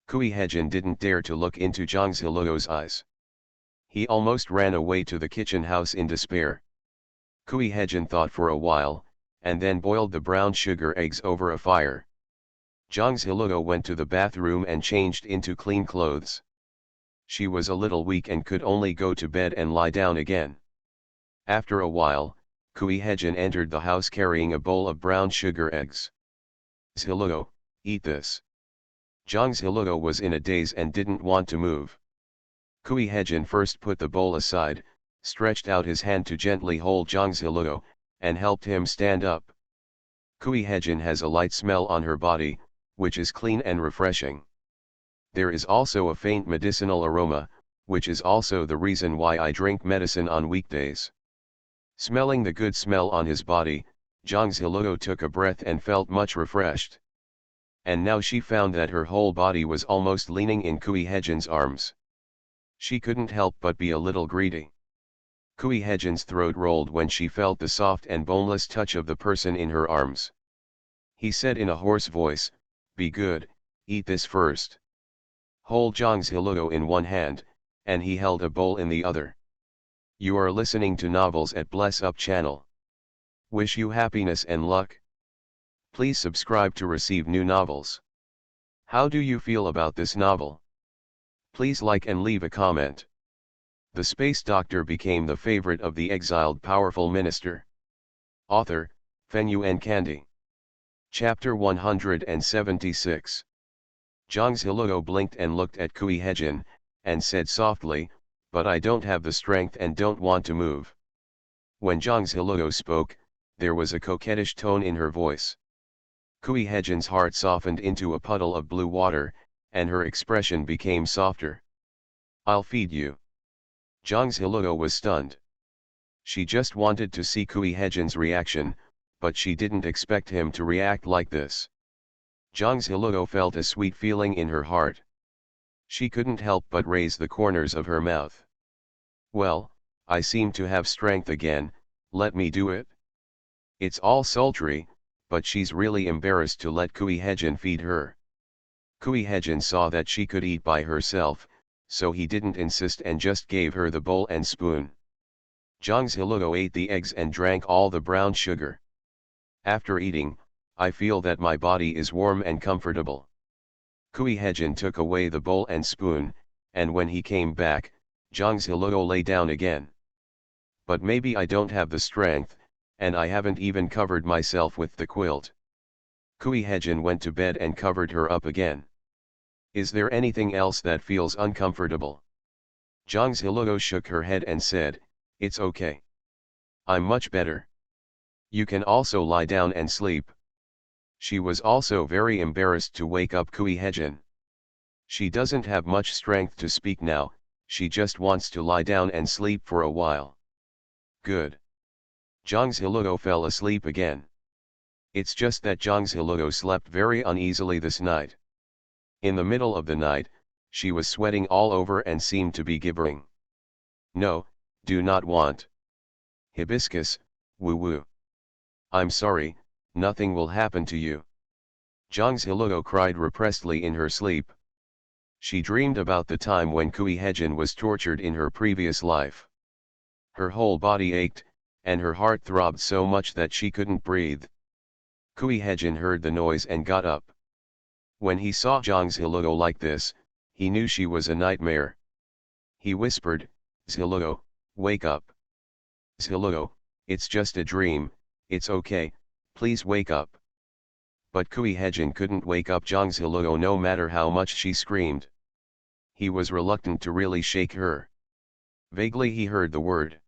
Kui Hejin didn't dare to look into Zhang Zhiluo's eyes. He almost ran away to the kitchen house in despair. Kui Hejin thought for a while, and then boiled the brown sugar eggs over a fire. Zhang Zhiluo went to the bathroom and changed into clean clothes. She was a little weak and could only go to bed and lie down again. After a while, Kui Hejin entered the house carrying a bowl of brown sugar eggs. Zhiluo, eat this. Zhang Zhiluo was in a daze and didn't want to move. Kui Hejin first put the bowl aside, stretched out his hand to gently hold Zhang Zhiluo, and helped him stand up. Kui Hejin has a light smell on her body, which is clean and refreshing. There is also a faint medicinal aroma, which is also the reason why I drink medicine on weekdays. Smelling the good smell on his body, Zhang Zhiluo took a breath and felt much refreshed. And now she found that her whole body was almost leaning in Kui Hejin's arms. She couldn't help but be a little greedy. Kui Hejin's throat rolled when she felt the soft and boneless touch of the person in her arms. He said in a hoarse voice, "Be good, eat this first." Hold Zhang Zhiluo in one hand, and he held a bowl in the other. You are listening to novels at Bless Up channel. Wish you happiness and luck. Please subscribe to receive new novels. How do you feel about this novel? Please like and leave a comment. The Space Doctor became the favorite of the exiled powerful minister. Author, Fenyuan Candy. Chapter 176. Zhang Zhiluo blinked and looked at Kui Hejin, and said softly, "But I don't have the strength and don't want to move." When Zhang Zhiluo spoke, there was a coquettish tone in her voice. Kui Hejin's heart softened into a puddle of blue water, and her expression became softer. "I'll feed you." Zhang Zhiluo was stunned. She just wanted to see Kui Hejin's reaction, but she didn't expect him to react like this. Zhang Zhiluo felt a sweet feeling in her heart. She couldn't help but raise the corners of her mouth. "Well, I seem to have strength again, let me do it." It's all sultry, but she's really embarrassed to let Kui Hejin feed her. Kui Hejin saw that she could eat by herself, so he didn't insist and just gave her the bowl and spoon. Zhang Zhiluo ate the eggs and drank all the brown sugar. After eating, I feel that my body is warm and comfortable. Kui Hejin took away the bowl and spoon, and when he came back, Zhang Zhiluo lay down again. But maybe I don't have the strength, and I haven't even covered myself with the quilt. Kui Hejin went to bed and covered her up again. Is there anything else that feels uncomfortable? Zhang Zhiluo shook her head and said, "It's okay. I'm much better. You can also lie down and sleep." She was also very embarrassed to wake up Kui Hejin. She doesn't have much strength to speak now, she just wants to lie down and sleep for a while. Good. Zhang Zhiluo fell asleep again. It's just that Zhang Zhiluo slept very uneasily this night. In the middle of the night, she was sweating all over and seemed to be gibbering. "No, do not want. Hibiscus, woo-woo. I'm sorry, nothing will happen to you." Zhang Zhiluo cried repressedly in her sleep. She dreamed about the time when Kui Hejin was tortured in her previous life. Her whole body ached, and her heart throbbed so much that she couldn't breathe. Kui Hejin heard the noise and got up. When he saw Zhang Zhiluo like this, he knew she was a nightmare. He whispered, "Zhiluo, wake up. Zhiluo, it's just a dream, it's okay, please wake up." But Kui Hejin couldn't wake up Zhang Zhiluo no matter how much she screamed. He was reluctant to really shake her. Vaguely he heard the word.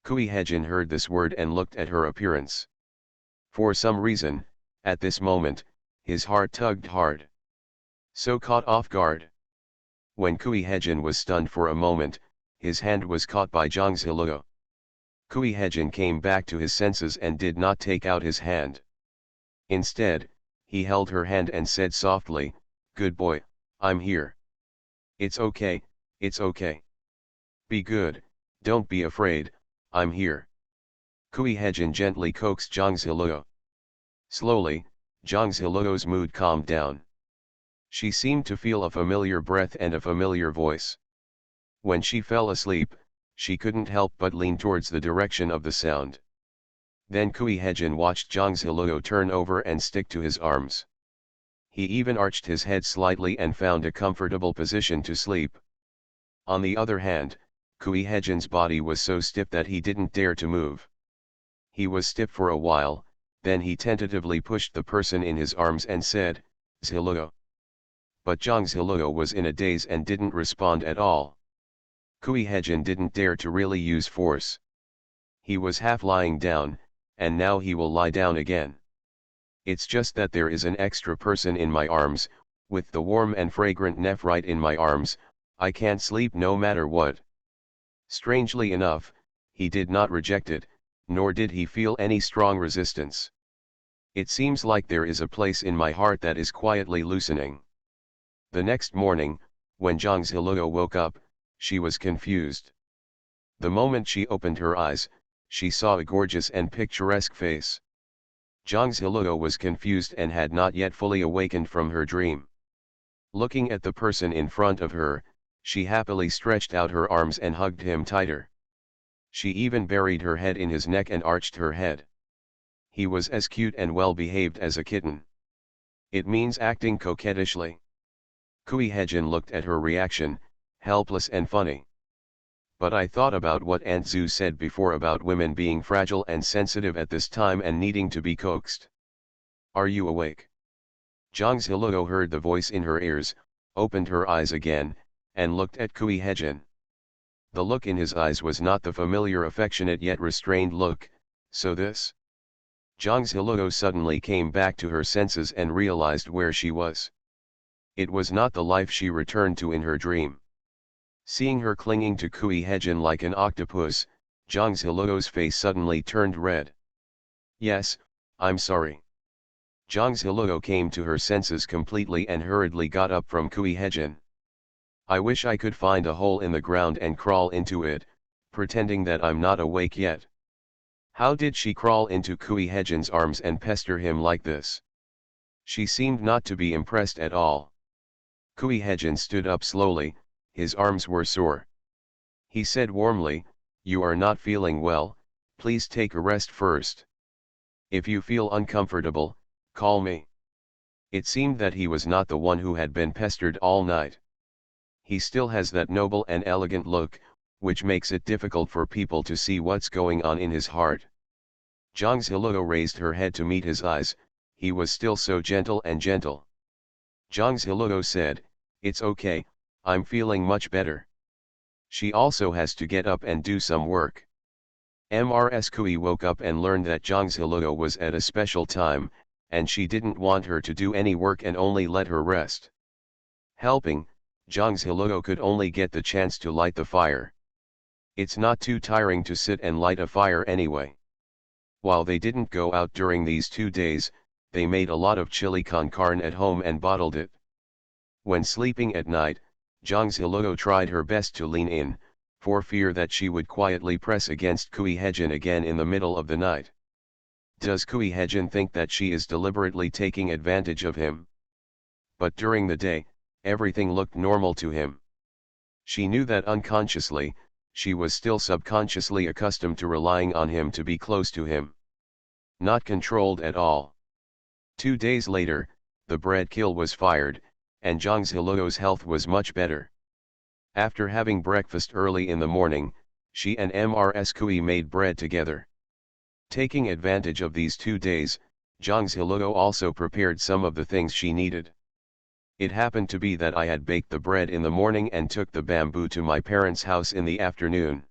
Kui Hejin heard this word and looked at her appearance. For some reason, at this moment, his heart tugged hard. So caught off guard. When Kui Hejin was stunned for a moment, his hand was caught by Zhang Zhiluo. Kui Hejin came back to his senses and did not take out his hand. Instead, he held her hand and said softly, "Good boy, I'm here. It's okay, it's okay. Be good, don't be afraid, I'm here." Kui Hejin gently coaxed Zhang Zhiluo. Slowly, Zhang Zhiluo's mood calmed down. She seemed to feel a familiar breath and a familiar voice. When she fell asleep, she couldn't help but lean towards the direction of the sound. Then Kui Hejin watched Zhang Zhiluo turn over and stick to his arms. He even arched his head slightly and found a comfortable position to sleep. On the other hand, Kui Hejin's body was so stiff that he didn't dare to move. He was stiff for a while, then he tentatively pushed the person in his arms and said, "Zhiluo." But Zhang Zhiluo was in a daze and didn't respond at all. Kui Hejin didn't dare to really use force. He was half lying down, and now he will lie down again. It's just that there is an extra person in my arms, with the warm and fragrant nephrite in my arms, I can't sleep no matter what. Strangely enough, he did not reject it, nor did he feel any strong resistance. It seems like there is a place in my heart that is quietly loosening. The next morning, when Zhang Zhiluo woke up, she was confused. The moment she opened her eyes, she saw a gorgeous and picturesque face. Zhang Zhiluo was confused and had not yet fully awakened from her dream. Looking at the person in front of her, she happily stretched out her arms and hugged him tighter. She even buried her head in his neck and arched her head. He was as cute and well behaved as a kitten. It means acting coquettishly. Kui Hejin looked at her reaction, helpless and funny. But I thought about what Aunt Zhu said before about women being fragile and sensitive at this time and needing to be coaxed. Are you awake? Zhang Zhiluo heard the voice in her ears, opened her eyes again, and looked at Kui Hejin. The look in his eyes was not the familiar affectionate yet restrained look, so this? Zhang Zhiluo suddenly came back to her senses and realized where she was. It was not the life she returned to in her dream. Seeing her clinging to Kui Hejin like an octopus, Zhang Zhiluo's face suddenly turned red. Yes, I'm sorry. Zhang Zhiluo came to her senses completely and hurriedly got up from Kui Hejin. I wish I could find a hole in the ground and crawl into it, pretending that I'm not awake yet. How did she crawl into Kui Hejin's arms and pester him like this? She seemed not to be impressed at all. Kui Hejin stood up slowly, his arms were sore. He said warmly, "You are not feeling well, please take a rest first. If you feel uncomfortable, call me." It seemed that he was not the one who had been pestered all night. He still has that noble and elegant look, which makes it difficult for people to see what's going on in his heart. Zhang Zhiluo raised her head to meet his eyes, he was still so gentle and gentle. Zhang Zhiluo said, "It's okay, I'm feeling much better." She also has to get up and do some work. Ms. Kui woke up and learned that Zhang Zhiluo was at a special time, and she didn't want her to do any work and only let her rest. Helping, Zhang Zhiluo could only get the chance to light the fire. It's not too tiring to sit and light a fire anyway. While they didn't go out during these 2 days, they made a lot of chili con carne at home and bottled it. When sleeping at night, Zhang Zhiluo tried her best to lean in, for fear that she would quietly press against Kui Hejin again in the middle of the night. Does Kui Hejin think that she is deliberately taking advantage of him? But during the day, everything looked normal to him. She knew that unconsciously, she was still subconsciously accustomed to relying on him to be close to him. Not controlled at all. 2 days later, the bread kill was fired, and Zhang Zhiluo's health was much better. After having breakfast early in the morning, she and Ms. Kui made bread together. Taking advantage of these 2 days, Zhang Zhiluo also prepared some of the things she needed. It happened to be that I had baked the bread in the morning and took the bamboo to my parents' house in the afternoon.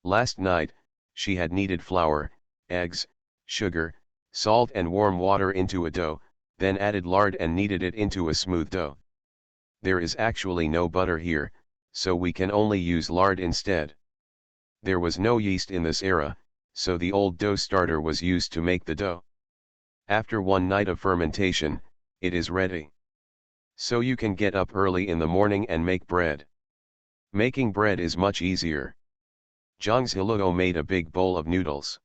Last night, she had kneaded flour, eggs, sugar, salt and warm water into a dough, then added lard and kneaded it into a smooth dough. There is actually no butter here, so we can only use lard instead. There was no yeast in this era, so the old dough starter was used to make the dough. After 1 night of fermentation, it is ready. So you can get up early in the morning and make bread. Making bread is much easier. Zhang Zhiluo made a big bowl of noodles.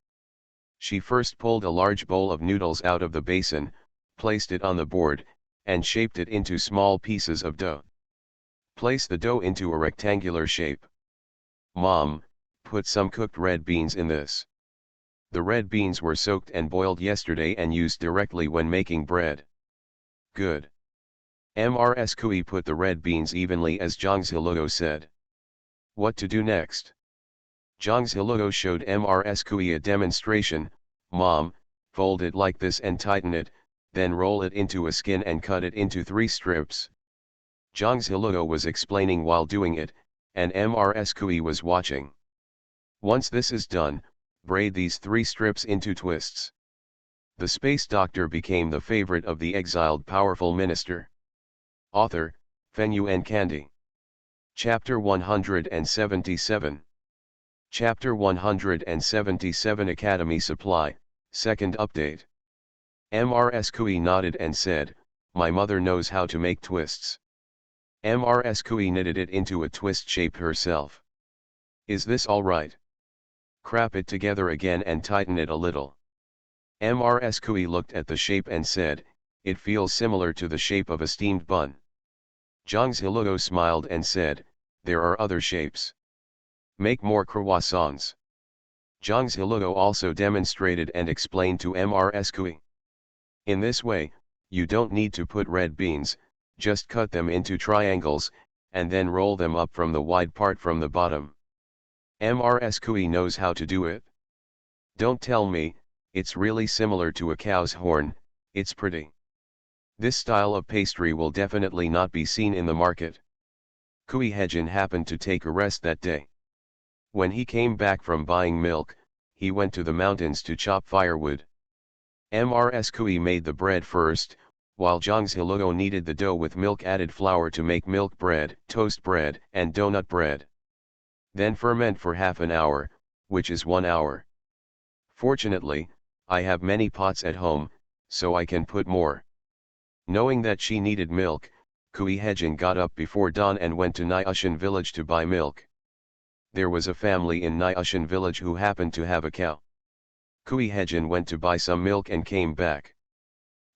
She first pulled a large bowl of noodles out of the basin, placed it on the board, and shaped it into small pieces of dough. Place the dough into a rectangular shape. Mom, put some cooked red beans in this. The red beans were soaked and boiled yesterday and used directly when making bread. Good. Ms. Kui put the red beans evenly as Zhang Zhiluo said. What to do next? Zhang Ziluo showed Mrs. Kui a demonstration. Mom, fold it like this and tighten it, then roll it into a skin and cut it into 3 strips. Zhang Ziluo was explaining while doing it, and Mrs. Kui was watching. Once this is done, braid these 3 strips into twists. The space doctor became the favorite of the exiled powerful minister. Author, Fenyuan Kandi. Chapter 177. Chapter 177 Academy Supply, Second Update. Mrs. Kui nodded and said, "My mother knows how to make twists." Mrs. Kui knitted it into a twist shape herself. "Is this all right?" "Crap it together again and tighten it a little." Mrs. Kui looked at the shape and said, "It feels similar to the shape of a steamed bun." Zhang Ziluo smiled and said, "There are other shapes. Make more croissants." Zhang Ziluo also demonstrated and explained to Mrs. Kui. "In this way, you don't need to put red beans, just cut them into triangles, and then roll them up from the wide part from the bottom." Mrs. Kui knows how to do it. "Don't tell me, it's really similar to a cow's horn, it's pretty. This style of pastry will definitely not be seen in the market." Kui Hejin happened to take a rest that day. When he came back from buying milk, he went to the mountains to chop firewood. Mrs. Kui made the bread first, while Zhang Ziluo kneaded the dough with milk-added flour to make milk bread, toast bread, and donut bread. Then ferment for half an hour, which is 1 hour. Fortunately, I have many pots at home, so I can put more. Knowing that she needed milk, Kui Hejin got up before dawn and went to Nyushan village to buy milk. There was a family in Nyushan village who happened to have a cow. Kui Hejin went to buy some milk and came back.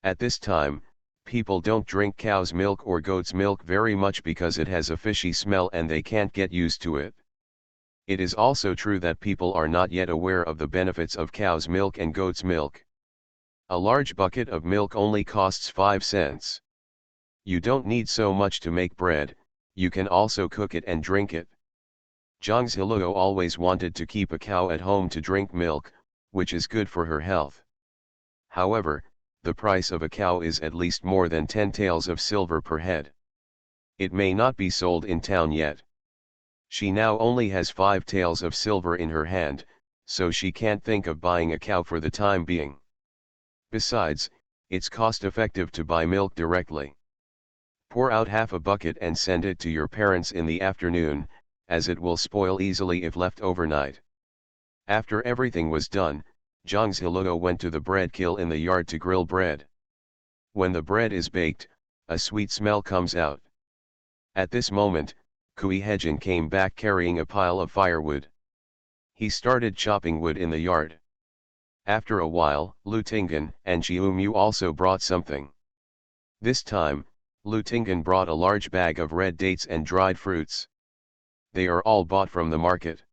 At this time, people don't drink cow's milk or goat's milk very much because it has a fishy smell and they can't get used to it. It is also true that people are not yet aware of the benefits of cow's milk and goat's milk. A large bucket of milk only costs 5 cents. You don't need so much to make bread, you can also cook it and drink it. Zhang Ziluo always wanted to keep a cow at home to drink milk, which is good for her health. However, the price of a cow is at least more than 10 taels of silver per head. It may not be sold in town yet. She now only has 5 taels of silver in her hand, so she can't think of buying a cow for the time being. Besides, it's cost-effective to buy milk directly. Pour out half a bucket and send it to your parents in the afternoon, as it will spoil easily if left overnight. After everything was done, Zhang Ziluo went to the bread kiln in the yard to grill bread. When the bread is baked, a sweet smell comes out. At this moment, Kui Hejin came back carrying a pile of firewood. He started chopping wood in the yard. After a while, Lu Tingan and Jiumu also brought something. This time, Lu Tingan brought a large bag of red dates and dried fruits. They are all bought from the market.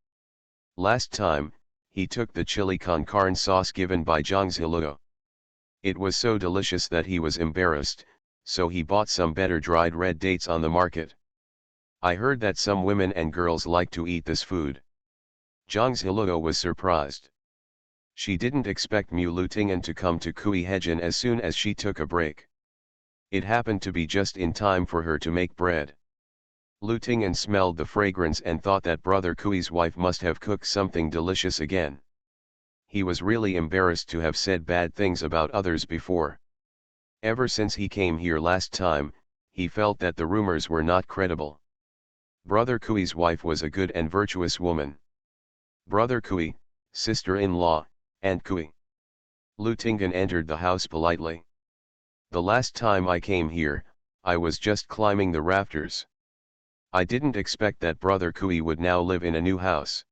Last time, he took the chili con carne sauce given by Zhang Ziluo. It was so delicious that he was embarrassed, so he bought some better dried red dates on the market. I heard that some women and girls like to eat this food. Zhang Ziluo was surprised. She didn't expect Mu Lutingan to come to Kui Hejin as soon as she took a break. It happened to be just in time for her to make bread. Lutingan smelled the fragrance and thought that brother Kui's wife must have cooked something delicious again. He was really embarrassed to have said bad things about others before. Ever since he came here last time, he felt that the rumors were not credible. Brother Kui's wife was a good and virtuous woman. Brother Kui, sister-in-law, Aunt Kui. Lu Tingan entered the house politely. The last time I came here, I was just climbing the rafters. I didn't expect that Brother Kui would now live in a new house.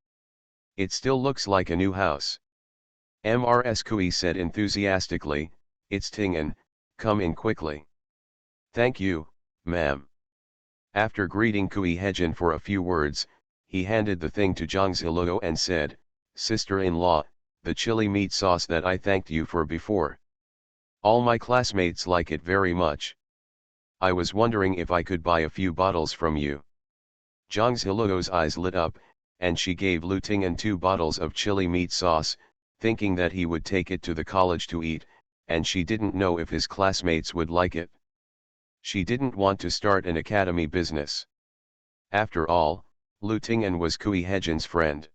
It still looks like a new house. Mrs. Kui said enthusiastically, "It's Tingan, come in quickly." "Thank you, ma'am." After greeting Kui Hejin for a few words, he handed the thing to Zhang Ziluo and said, "Sister-in-law, the chili meat sauce that I thanked you for before. All my classmates like it very much. I was wondering if I could buy a few bottles from you." Zhang Ziluo's eyes lit up, and she gave Lu Ting'an 2 bottles of chili meat sauce, thinking that he would take it to the college to eat, and she didn't know if his classmates would like it. She didn't want to start an academy business. After all, Lu Ting'an was Kui Hejin's friend.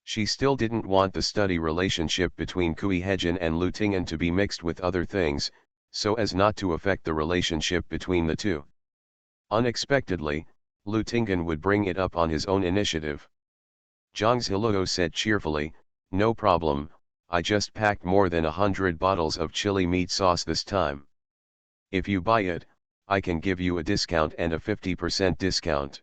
She still didn't want the study relationship between Kui Hejin and Lu Ting'an to be mixed with other things, so as not to affect the relationship between the two. Unexpectedly, Lu Ting'an would bring it up on his own initiative. Zhang Ziluo said cheerfully, "No problem, I just packed more than 100 bottles of chili meat sauce this time. If you buy it, I can give you a discount and a 50% discount."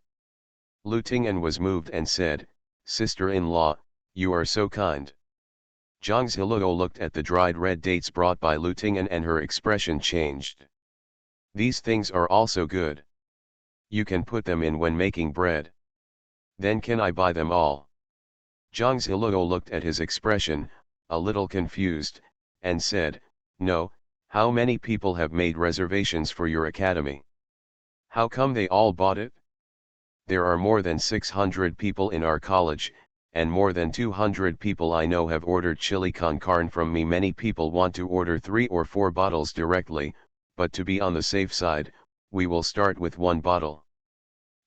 Lu Ting'an was moved and said, "Sister-in-law, you are so kind." Zhang Ziluo looked at the dried red dates brought by Lu Ting'an and her expression changed. "These things are also good. You can put them in when making bread. Then can I buy them all?" Zhang Ziluo looked at his expression, a little confused, and said, "No, how many people have made reservations for your academy? How come they all bought it? There are more than 600 people in our college, and more than 200 people I know have ordered chili con carne from me. Many people want to order 3 or 4 bottles directly, but to be on the safe side, we will start with 1 bottle."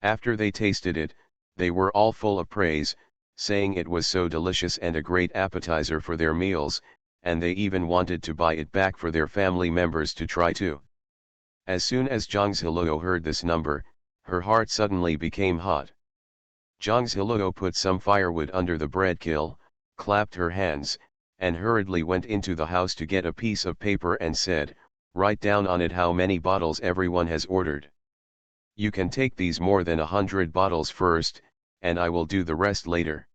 After they tasted it, they were all full of praise, saying it was so delicious and a great appetizer for their meals, and they even wanted to buy it back for their family members to try too. As soon as Zhang Ziluo heard this number, her heart suddenly became hot. Zhang Ziluo put some firewood under the bread kiln, clapped her hands, and hurriedly went into the house to get a piece of paper and said, "Write down on it how many bottles everyone has ordered. You can take these more than 100 bottles first, and I will do the rest later.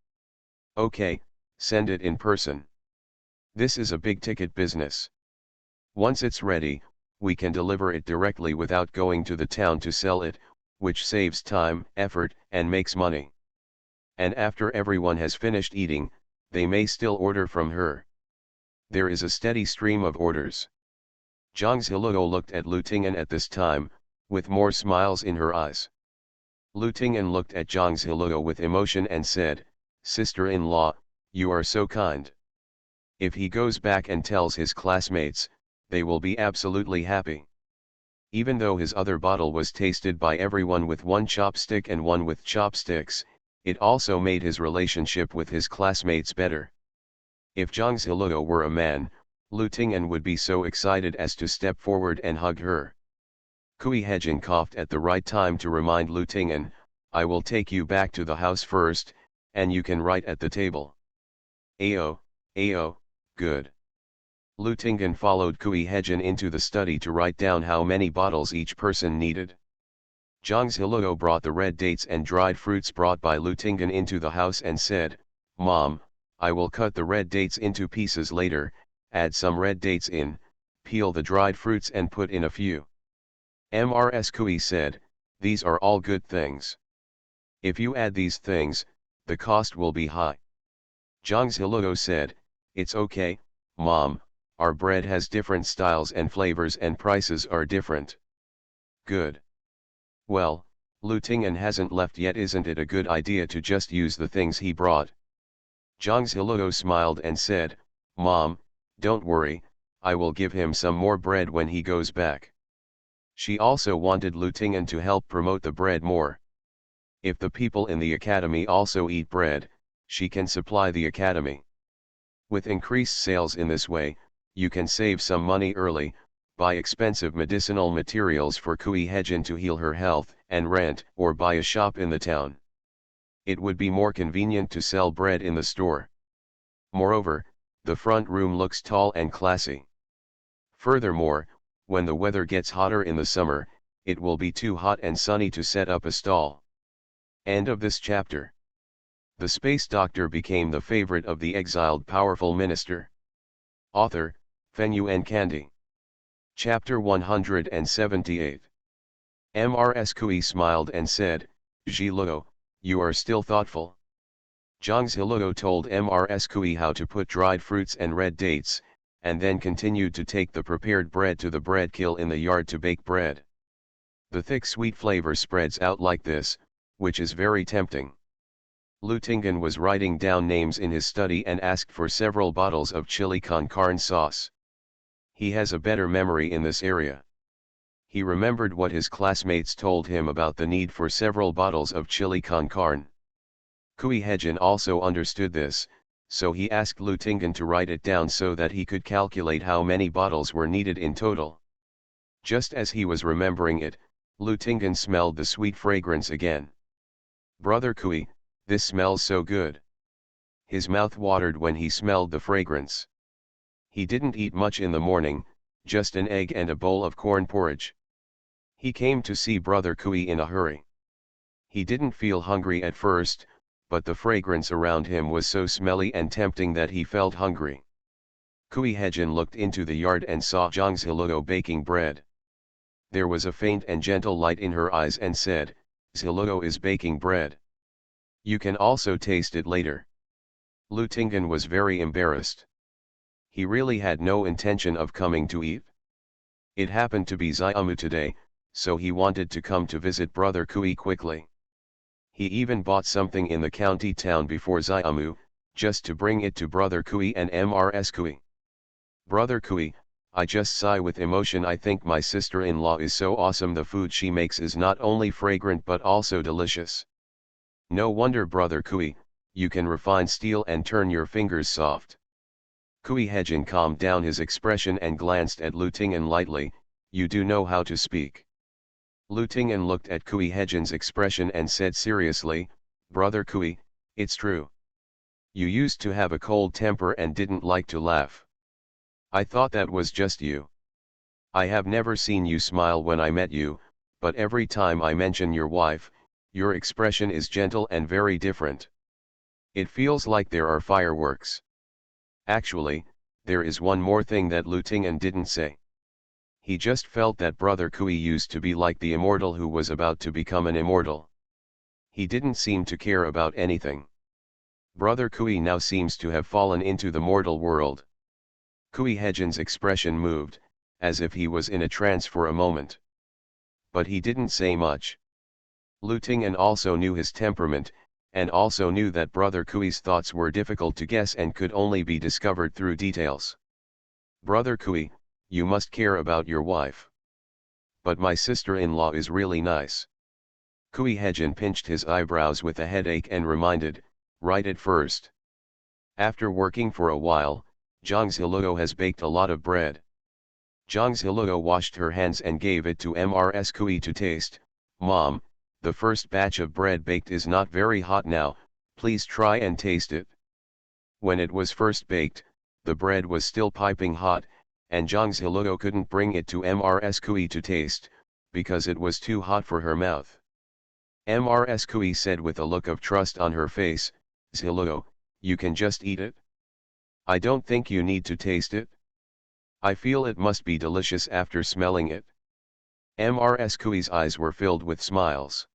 Okay, send it in person. This is a big ticket business. Once it's ready, we can deliver it directly without going to the town to sell it, which saves time, effort, and makes money. And after everyone has finished eating, they may still order from her. There is a steady stream of orders." Zhang Ziluo looked at Lu Ting'an at this time, with more smiles in her eyes. Lu Ting'an looked at Zhang Ziluo with emotion and said, "Sister-in-law, you are so kind. If he goes back and tells his classmates, they will be absolutely happy." Even though his other bottle was tasted by everyone with 1 chopstick and 1 with chopsticks, it also made his relationship with his classmates better. If Zhang Ziluo were a man, Lu Ting'an would be so excited as to step forward and hug her. Kui Hejin coughed at the right time to remind Lu Ting'an, "I will take you back to the house first, and you can write at the table." Ayo, good." Lu Ting'an followed Kui Hejin into the study to write down how many bottles each person needed. Zhang Ziluo brought the red dates and dried fruits brought by Lu Ting'an into the house and said, "Mom, I will cut the red dates into pieces later, add some red dates in, peel the dried fruits and put in a few." Mrs. Kui said, "These are all good things. If you add these things, the cost will be high." Zhang Ziluo said, "It's okay, Mom, our bread has different styles and flavors and prices are different." "Good. Well, Lu Ting'an hasn't left yet. Isn't it a good idea to just use the things he brought?" Zhang Ziluo smiled and said, "Mom, don't worry, I will give him some more bread when he goes back." She also wanted Lu Ting'an to help promote the bread more. If the people in the academy also eat bread, she can supply the academy. With increased sales in this way, you can save some money early, buy expensive medicinal materials for Kui Hejin to heal her health, and rent or buy a shop in the town. It would be more convenient to sell bread in the store. Moreover, the front room looks tall and classy. Furthermore, when the weather gets hotter in the summer, it will be too hot and sunny to set up a stall. End of this chapter. The space doctor became the favorite of the exiled powerful minister. Author, Fenyuan Kandi. Chapter 178. Mrs. Kui smiled and said, "Ziluo, you are still thoughtful." Zhang Ziluo told Mrs. Kui how to put dried fruits and red dates, and then continued to take the prepared bread to the bread kiln in the yard to bake bread. The thick sweet flavor spreads out like this, which is very tempting. Lu Tingan was writing down names in his study and asked for several bottles of chili con carne sauce. He has a better memory in this area. He remembered what his classmates told him about the need for several bottles of chili con carne. Kui Hejin also understood this, so he asked Lu Tingan to write it down so that he could calculate how many bottles were needed in total. Just as he was remembering it, Lu Tingan smelled the sweet fragrance again. "Brother Kui, this smells so good." His mouth watered when he smelled the fragrance. He didn't eat much in the morning, just an egg and a bowl of corn porridge. He came to see Brother Kui in a hurry. He didn't feel hungry at first, but the fragrance around him was so smelly and tempting that he felt hungry. Kui Hejin looked into the yard and saw Zhang Ziluo baking bread. There was a faint and gentle light in her eyes and said, "Ziluo is baking bread. You can also taste it later." Lu Tingan was very embarrassed. He really had no intention of coming to eat. It happened to be Xiaomu today, so he wanted to come to visit Brother Kui quickly. He even bought something in the county town before Xiaomu, just to bring it to Brother Kui and Mrs. Kui. "Brother Kui, I just sigh with emotion. I think my sister-in-law is so awesome. The food she makes is not only fragrant but also delicious. No wonder, Brother Kui, you can refine steel and turn your fingers soft." Kui Hejin calmed down his expression and glanced at Lu Tingan lightly. "You do know how to speak." Lu Tingan looked at Kui Hejin's expression and said seriously, "Brother Kui, it's true. You used to have a cold temper and didn't like to laugh. I thought that was just you. I have never seen you smile when I met you, but every time I mention your wife, your expression is gentle and very different. It feels like there are fireworks." Actually, there is one more thing that Lu Tingan didn't say. He just felt that Brother Kui used to be like the immortal who was about to become an immortal. He didn't seem to care about anything. Brother Kui now seems to have fallen into the mortal world. Kui Hejin's expression moved, as if he was in a trance for a moment. But he didn't say much. Lu Tingan also knew his temperament, and also knew that Brother Kui's thoughts were difficult to guess and could only be discovered through details. "Brother Kui, you must care about your wife. But my sister-in-law is really nice." Kui Hejin pinched his eyebrows with a headache and reminded, "Write it first." After working for a while, Zhang Ziluo has baked a lot of bread. Zhang Ziluo washed her hands and gave it to Mrs. Kui to taste. "Mom, the first batch of bread baked is not very hot now, please try and taste it." When it was first baked, the bread was still piping hot, and Zhang Ziluo couldn't bring it to Mrs. Kui to taste, because it was too hot for her mouth. Mrs. Kui said with a look of trust on her face, "Ziluo, you can just eat it. I don't think you need to taste it. I feel it must be delicious after smelling it." Mrs. Kui's eyes were filled with smiles.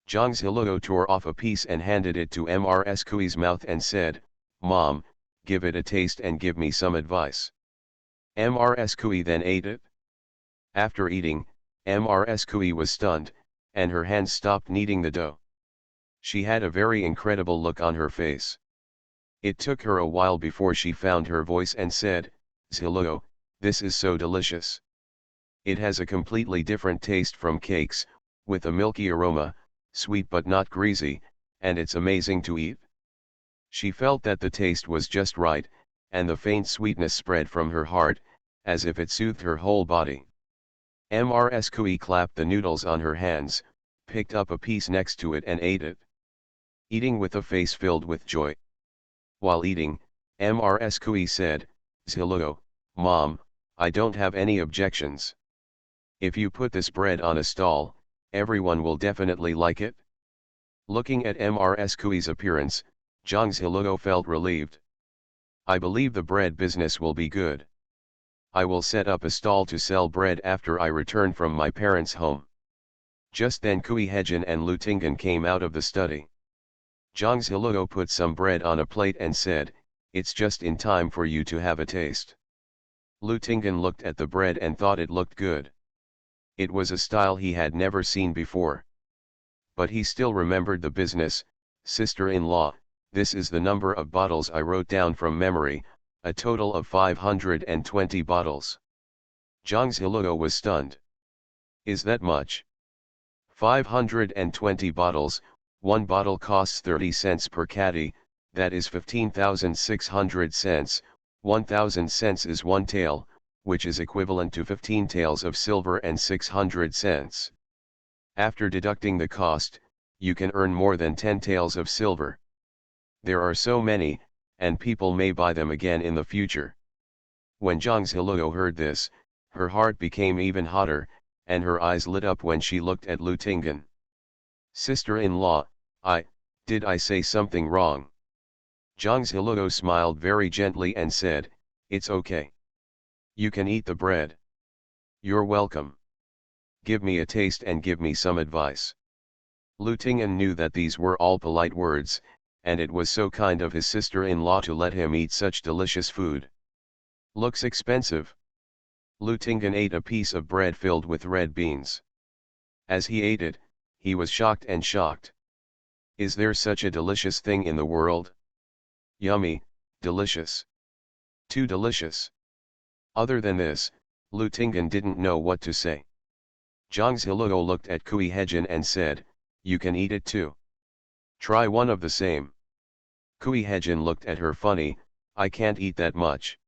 Zhang Ziluo tore off a piece and handed it to Mrs. Kui's mouth and said, "Mom, give it a taste and give me some advice." Mrs. Kui then ate it. After eating, Mrs. Kui was stunned, and her hands stopped kneading the dough. She had a very incredible look on her face. It took her a while before she found her voice and said, "Ziluo, this is so delicious. It has a completely different taste from cakes, with a milky aroma, sweet but not greasy, and it's amazing to eat." She felt that the taste was just right, and the faint sweetness spread from her heart, as if it soothed her whole body. Mrs. Kui clapped the noodles on her hands, picked up a piece next to it and ate it, eating with a face filled with joy. While eating, Mrs. Kui said, "Ziluo, Mom, I don't have any objections. If you put this bread on a stall, everyone will definitely like it." Looking at Mrs. Kui's appearance, Zhang Ziluo felt relieved. "I believe the bread business will be good. I will set up a stall to sell bread after I return from my parents' home." Just then Kui Hejin and Lu Tingan came out of the study. Zhang Ziluo put some bread on a plate and said, "It's just in time for you to have a taste." Lu Tingan looked at the bread and thought it looked good. It was a style he had never seen before. But he still remembered the business, Sister-in-law, this is the number of bottles I wrote down from memory, a total of 520 bottles. Zhang Ziluo was stunned. Is that much? 520 bottles, one bottle costs 30 cents per caddy, that is 15,600 cents, 1,000 cents is one tael, which is equivalent to 15 taels of silver and 600 cents. After deducting the cost, you can earn more than 10 taels of silver. There are so many, and people may buy them again in the future. When Zhang Ziluo heard this, her heart became even hotter, and her eyes lit up when she looked at Lu Tingan. Sister-in-law, did I say something wrong? Zhang Ziluo smiled very gently and said, it's okay. You can eat the bread. You're welcome. Give me a taste and give me some advice. Lu Tingan knew that these were all polite words, and it was so kind of his sister-in-law to let him eat such delicious food. Looks expensive. Lu Tingan ate a piece of bread filled with red beans. As he ate it, he was shocked and shocked. Is there such a delicious thing in the world? Yummy, delicious. Too delicious. Other than this, Lu Tingan didn't know what to say. Zhang Ziluo looked at Kui Hejin and said, you can eat it too. Try one of the same. Kui Hejin looked at her funny, I can't eat that much.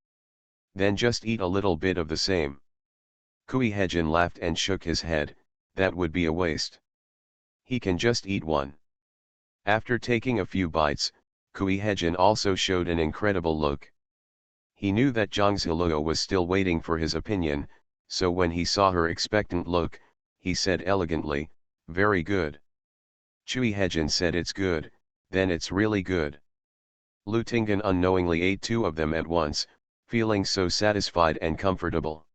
Then just eat a little bit of the same. Kui Hejin laughed and shook his head, that would be a waste. He can just eat one. After taking a few bites, Kui Hejin also showed an incredible look. He knew that Zhang Ziluo was still waiting for his opinion, so when he saw her expectant look, he said elegantly, very good. Kui Hejin said it's good, then it's really good. Lu Tingan unknowingly ate two of them at once, feeling so satisfied and comfortable.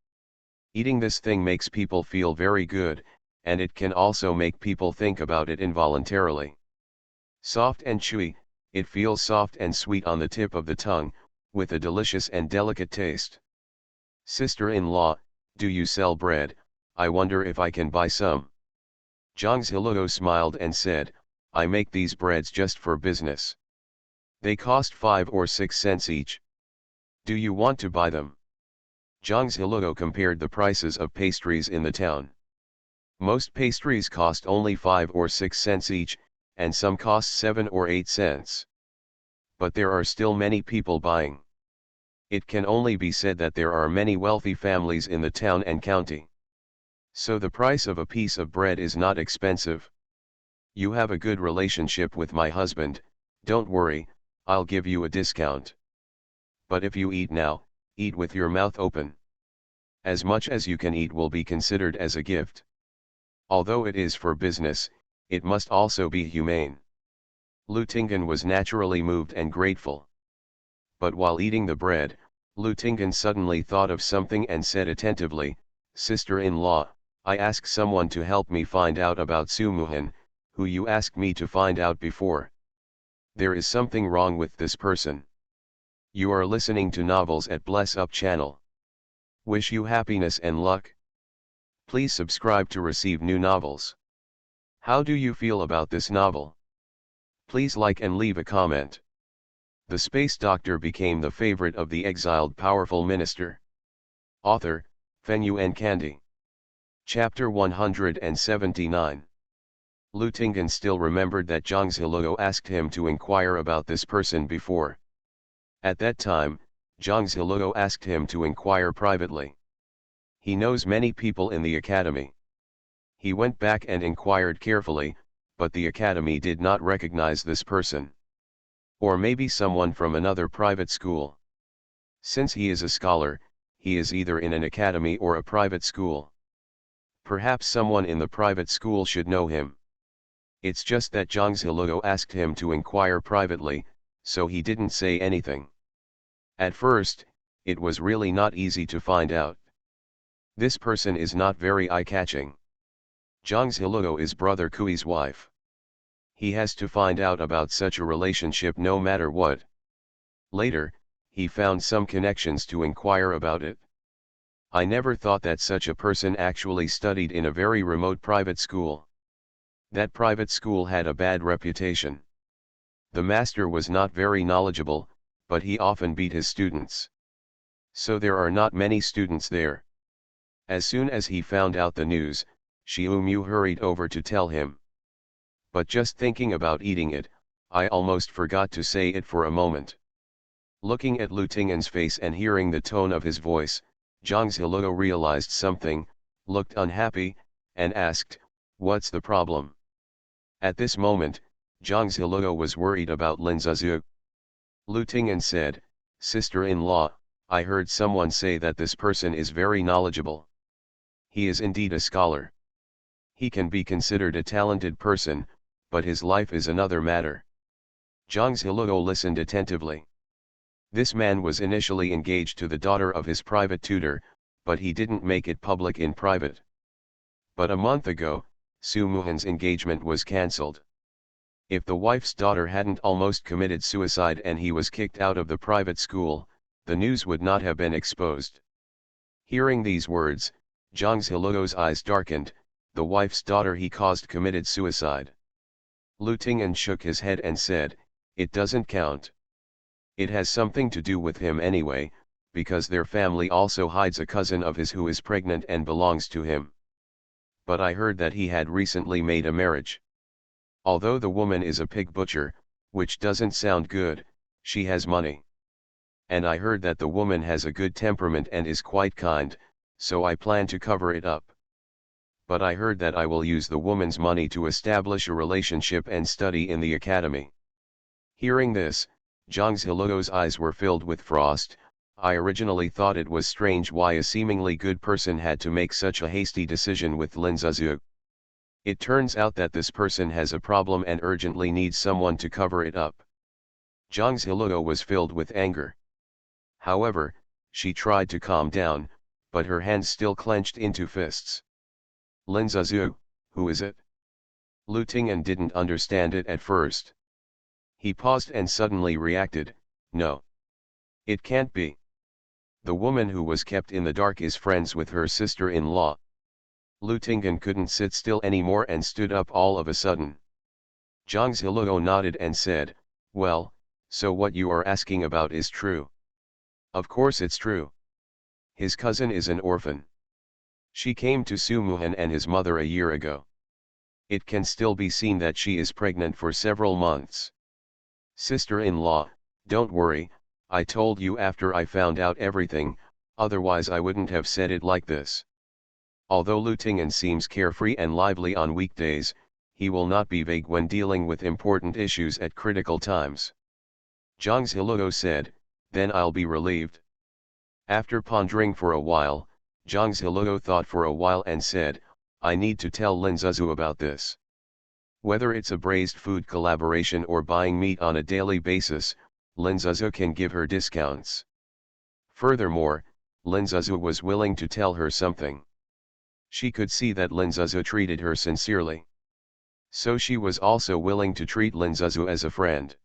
Eating this thing makes people feel very good, and it can also make people think about it involuntarily. Soft and chewy, it feels soft and sweet on the tip of the tongue, with a delicious and delicate taste. Sister-in-law, do you sell bread? I wonder if I can buy some. Zhang Ziluo smiled and said, I make these breads just for business. They cost 5 or 6 cents each. Do you want to buy them? Zhang Ziluo compared the prices of pastries in the town. Most pastries cost only 5 or 6 cents each, and some cost 7 or 8 cents. But there are still many people buying. It can only be said that there are many wealthy families in the town and county. So the price of a piece of bread is not expensive. You have a good relationship with my husband, don't worry, I'll give you a discount. But if you eat now, eat with your mouth open. As much as you can eat will be considered as a gift. Although it is for business, it must also be humane. Lu Tingan was naturally moved and grateful. But while eating the bread, Lu Tingan suddenly thought of something and said attentively, Sister-in-law, I asked someone to help me find out about Sumuhan, who you asked me to find out before. There is something wrong with this person. You are listening to novels at Bless Up channel. Wish you happiness and luck. Please subscribe to receive new novels. How do you feel about this novel? Please like and leave a comment. The Space Doctor became the favorite of the exiled powerful minister. Author, Fenyuan Candy. Chapter 179. Lu Tingan still remembered that Zhang Ziluo asked him to inquire about this person before. At that time, Zhang Ziluo asked him to inquire privately. He knows many people in the academy. He went back and inquired carefully, but the academy did not recognize this person. Or maybe someone from another private school. Since he is a scholar, he is either in an academy or a private school. Perhaps someone in the private school should know him. It's just that Zhang Ziluo asked him to inquire privately, so he didn't say anything. At first, it was really not easy to find out. This person is not very eye-catching. Zhang Ziluo is brother Kui's wife. He has to find out about such a relationship no matter what. Later, he found some connections to inquire about it. I never thought that such a person actually studied in a very remote private school. That private school had a bad reputation. The master was not very knowledgeable, but he often beat his students. So there are not many students there. As soon as he found out the news, Xiaomu hurried over to tell him. But just thinking about eating it, I almost forgot to say it for a moment. Looking at Lu Ting'an's face and hearing the tone of his voice, Zhang Ziluo realized something, looked unhappy, and asked, "What's the problem?" At this moment, Zhang Ziluo was worried about Lin Zizhu. Lu Ting'an said, "Sister-in-law, I heard someone say that this person is very knowledgeable. He is indeed a scholar. He can be considered a talented person, but his life is another matter." Zhang Ziluo listened attentively. This man was initially engaged to the daughter of his private tutor, but he didn't make it public in private. But a month ago, Su Muhan's engagement was cancelled. If the wife's daughter hadn't almost committed suicide and he was kicked out of the private school, the news would not have been exposed. Hearing these words, Zhang Ziluo's eyes darkened. The wife's daughter he caused committed suicide. Lu Ting'an shook his head and said, "It doesn't count. It has something to do with him anyway, because their family also hides a cousin of his who is pregnant and belongs to him. But I heard that he had recently made a marriage. Although the woman is a pig butcher, which doesn't sound good, she has money. And I heard that the woman has a good temperament and is quite kind, so I plan to cover it up. But I heard that I will use the woman's money to establish a relationship and study in the academy." Hearing this, Zhang Ziluo's eyes were filled with frost. I originally thought it was strange why a seemingly good person had to make such a hasty decision with Lin Zizhu. It turns out that this person has a problem and urgently needs someone to cover it up. Zhang Ziluo was filled with anger. However, she tried to calm down, but her hands still clenched into fists. "Lin Zizhu, who is it?" Lu Ting'an didn't understand it at first. He paused and suddenly reacted, "No. It can't be. The woman who was kept in the dark is friends with her sister-in-law." Lu Ting'an couldn't sit still anymore and stood up all of a sudden. Zhang Ziluo nodded and said, "Well, so what you are asking about is true." "Of course it's true. His cousin is an orphan. She came to Su Muhan and his mother a year ago. It can still be seen that she is pregnant for several months. Sister-in-law, don't worry, I told you after I found out everything, otherwise I wouldn't have said it like this." Although Lu Ting'an seems carefree and lively on weekdays, he will not be vague when dealing with important issues at critical times. Zhang Ziluo said, "Then I'll be relieved." After pondering for a while, Zhang Ziluo thought for a while and said, "I need to tell Lin Zizhu about this. Whether it's a braised food collaboration or buying meat on a daily basis, Lin Zizhu can give her discounts." Furthermore, Lin Zizhu was willing to tell her something. She could see that Lin Zizhu treated her sincerely. So she was also willing to treat Lin Zizhu as a friend.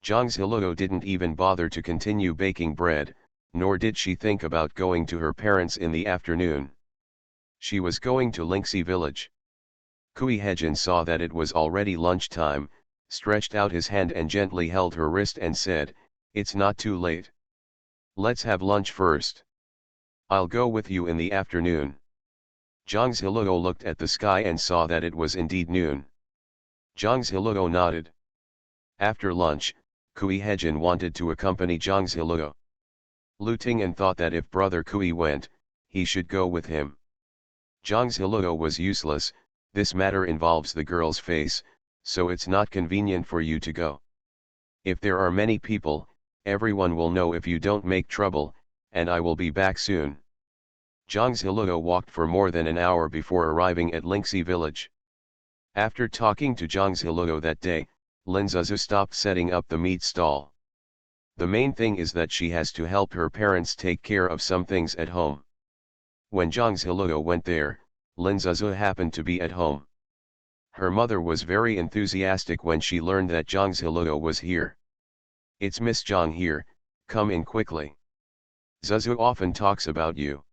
Zhang Ziluo didn't even bother to continue baking bread, nor did she think about going to her parents in the afternoon. She was going to Lingxi village. Kui Hejin saw that it was already lunchtime, stretched out his hand and gently held her wrist and said, "It's not too late. Let's have lunch first. I'll go with you in the afternoon." Zhang Ziluo looked at the sky and saw that it was indeed noon. Zhang Ziluo nodded. After lunch, Kui Hejin wanted to accompany Zhang Ziluo. Lu Ting'an thought that if brother Kui went, he should go with him. Zhang Ziluo was useless. "This matter involves the girl's face, so it's not convenient for you to go. If there are many people, everyone will know if you don't make trouble, and I will be back soon." Zhang Ziluo walked for more than an hour before arriving at Lingxi village. After talking to Zhang Ziluo that day, Lin Zizhu stopped setting up the meat stall. The main thing is that she has to help her parents take care of some things at home. When Zhang Ziluo went there, Lin Zizhu happened to be at home. Her mother was very enthusiastic when she learned that Zhang Ziluo was here. "It's Miss Zhang here, come in quickly. Zizhu often talks about you."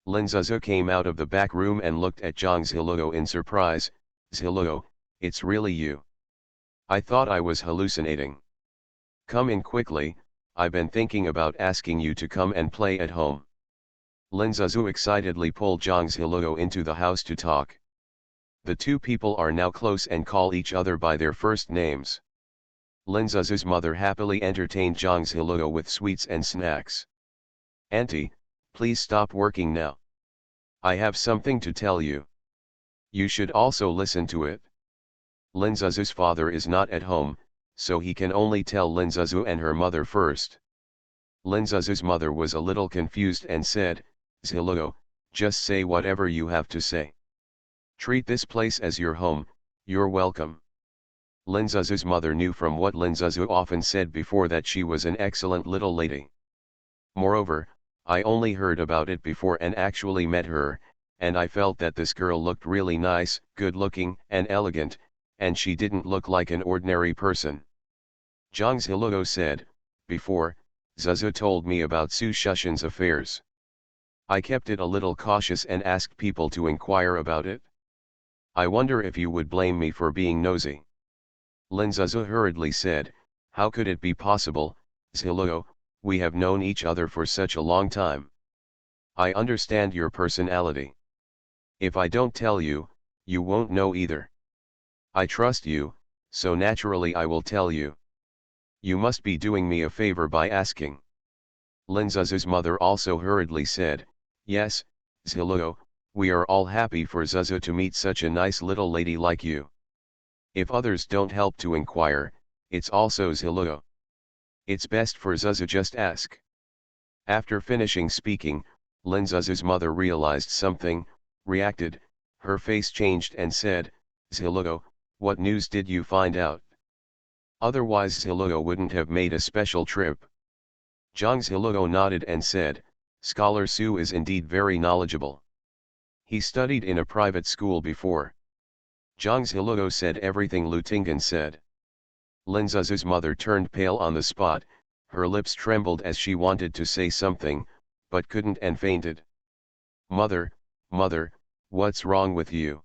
Lin Zizhu came out of the back room and looked at Zhang Ziluo in surprise. "Ziluo, it's really you." I thought I was hallucinating. Come in quickly, I've been thinking about asking you to come and play at home. Lin Zizou excitedly pulled Zhang Ziluo into the house to talk. The two people are now close and call each other by their first names. Lin Zizou's mother happily entertained Zhang Ziluo with sweets and snacks. Auntie, please stop working now. I have something to tell you. You should also listen to it. Lin Zizou's father is not at home, so he can only tell Lin Zizou and her mother first. Lin Zizou's mother was a little confused and said, Ziluo, just say whatever you have to say. Treat this place as your home, you're welcome. Lin Zizou's mother knew from what Lin Zizou often said before that she was an excellent little lady. Moreover, I only heard about it before and actually met her, and I felt that this girl looked really nice, good-looking, and elegant, and she didn't look like an ordinary person. Zhang Ziluo said, before, Zizou told me about Su Shushan's affairs. I kept it a little cautious and asked people to inquire about it. I wonder if you would blame me for being nosy. Lin Zizou hurriedly said, how could it be possible, Ziluo, we have known each other for such a long time. I understand your personality. If I don't tell you, you won't know either. I trust you, so naturally I will tell you. You must be doing me a favor by asking. Lin Zizou's mother also hurriedly said, yes, Ziluo, we are all happy for Zizou to meet such a nice little lady like you. If others don't help to inquire, it's also Ziluo. It's best for Zizou just ask. After finishing speaking, Lin Zizou's mother realized something, reacted, her face changed and said, Ziluo, what news did you find out? Otherwise Ziluo wouldn't have made a special trip. Zhang Ziluo nodded and said, Scholar Su is indeed very knowledgeable. He studied in a private school before. Zhang Ziluo said everything Lu Tingan said. Lin Zizou's mother turned pale on the spot, her lips trembled as she wanted to say something, but couldn't and fainted. Mother, what's wrong with you?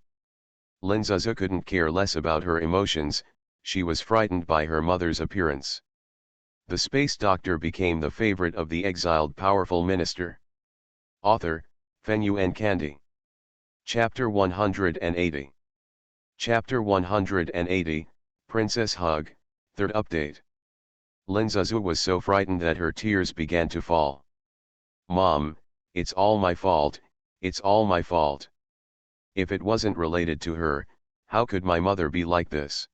Lin Zizou couldn't care less about her emotions, she was frightened by her mother's appearance. The space doctor became the favorite of the exiled powerful minister. Author, Fenyuan Candy. Chapter 180. Chapter 180, Princess Hug, Third Update. Lin Zizou was so frightened that her tears began to fall. Mom, it's all my fault, it's all my fault. If it wasn't related to her, how could my mother be like this?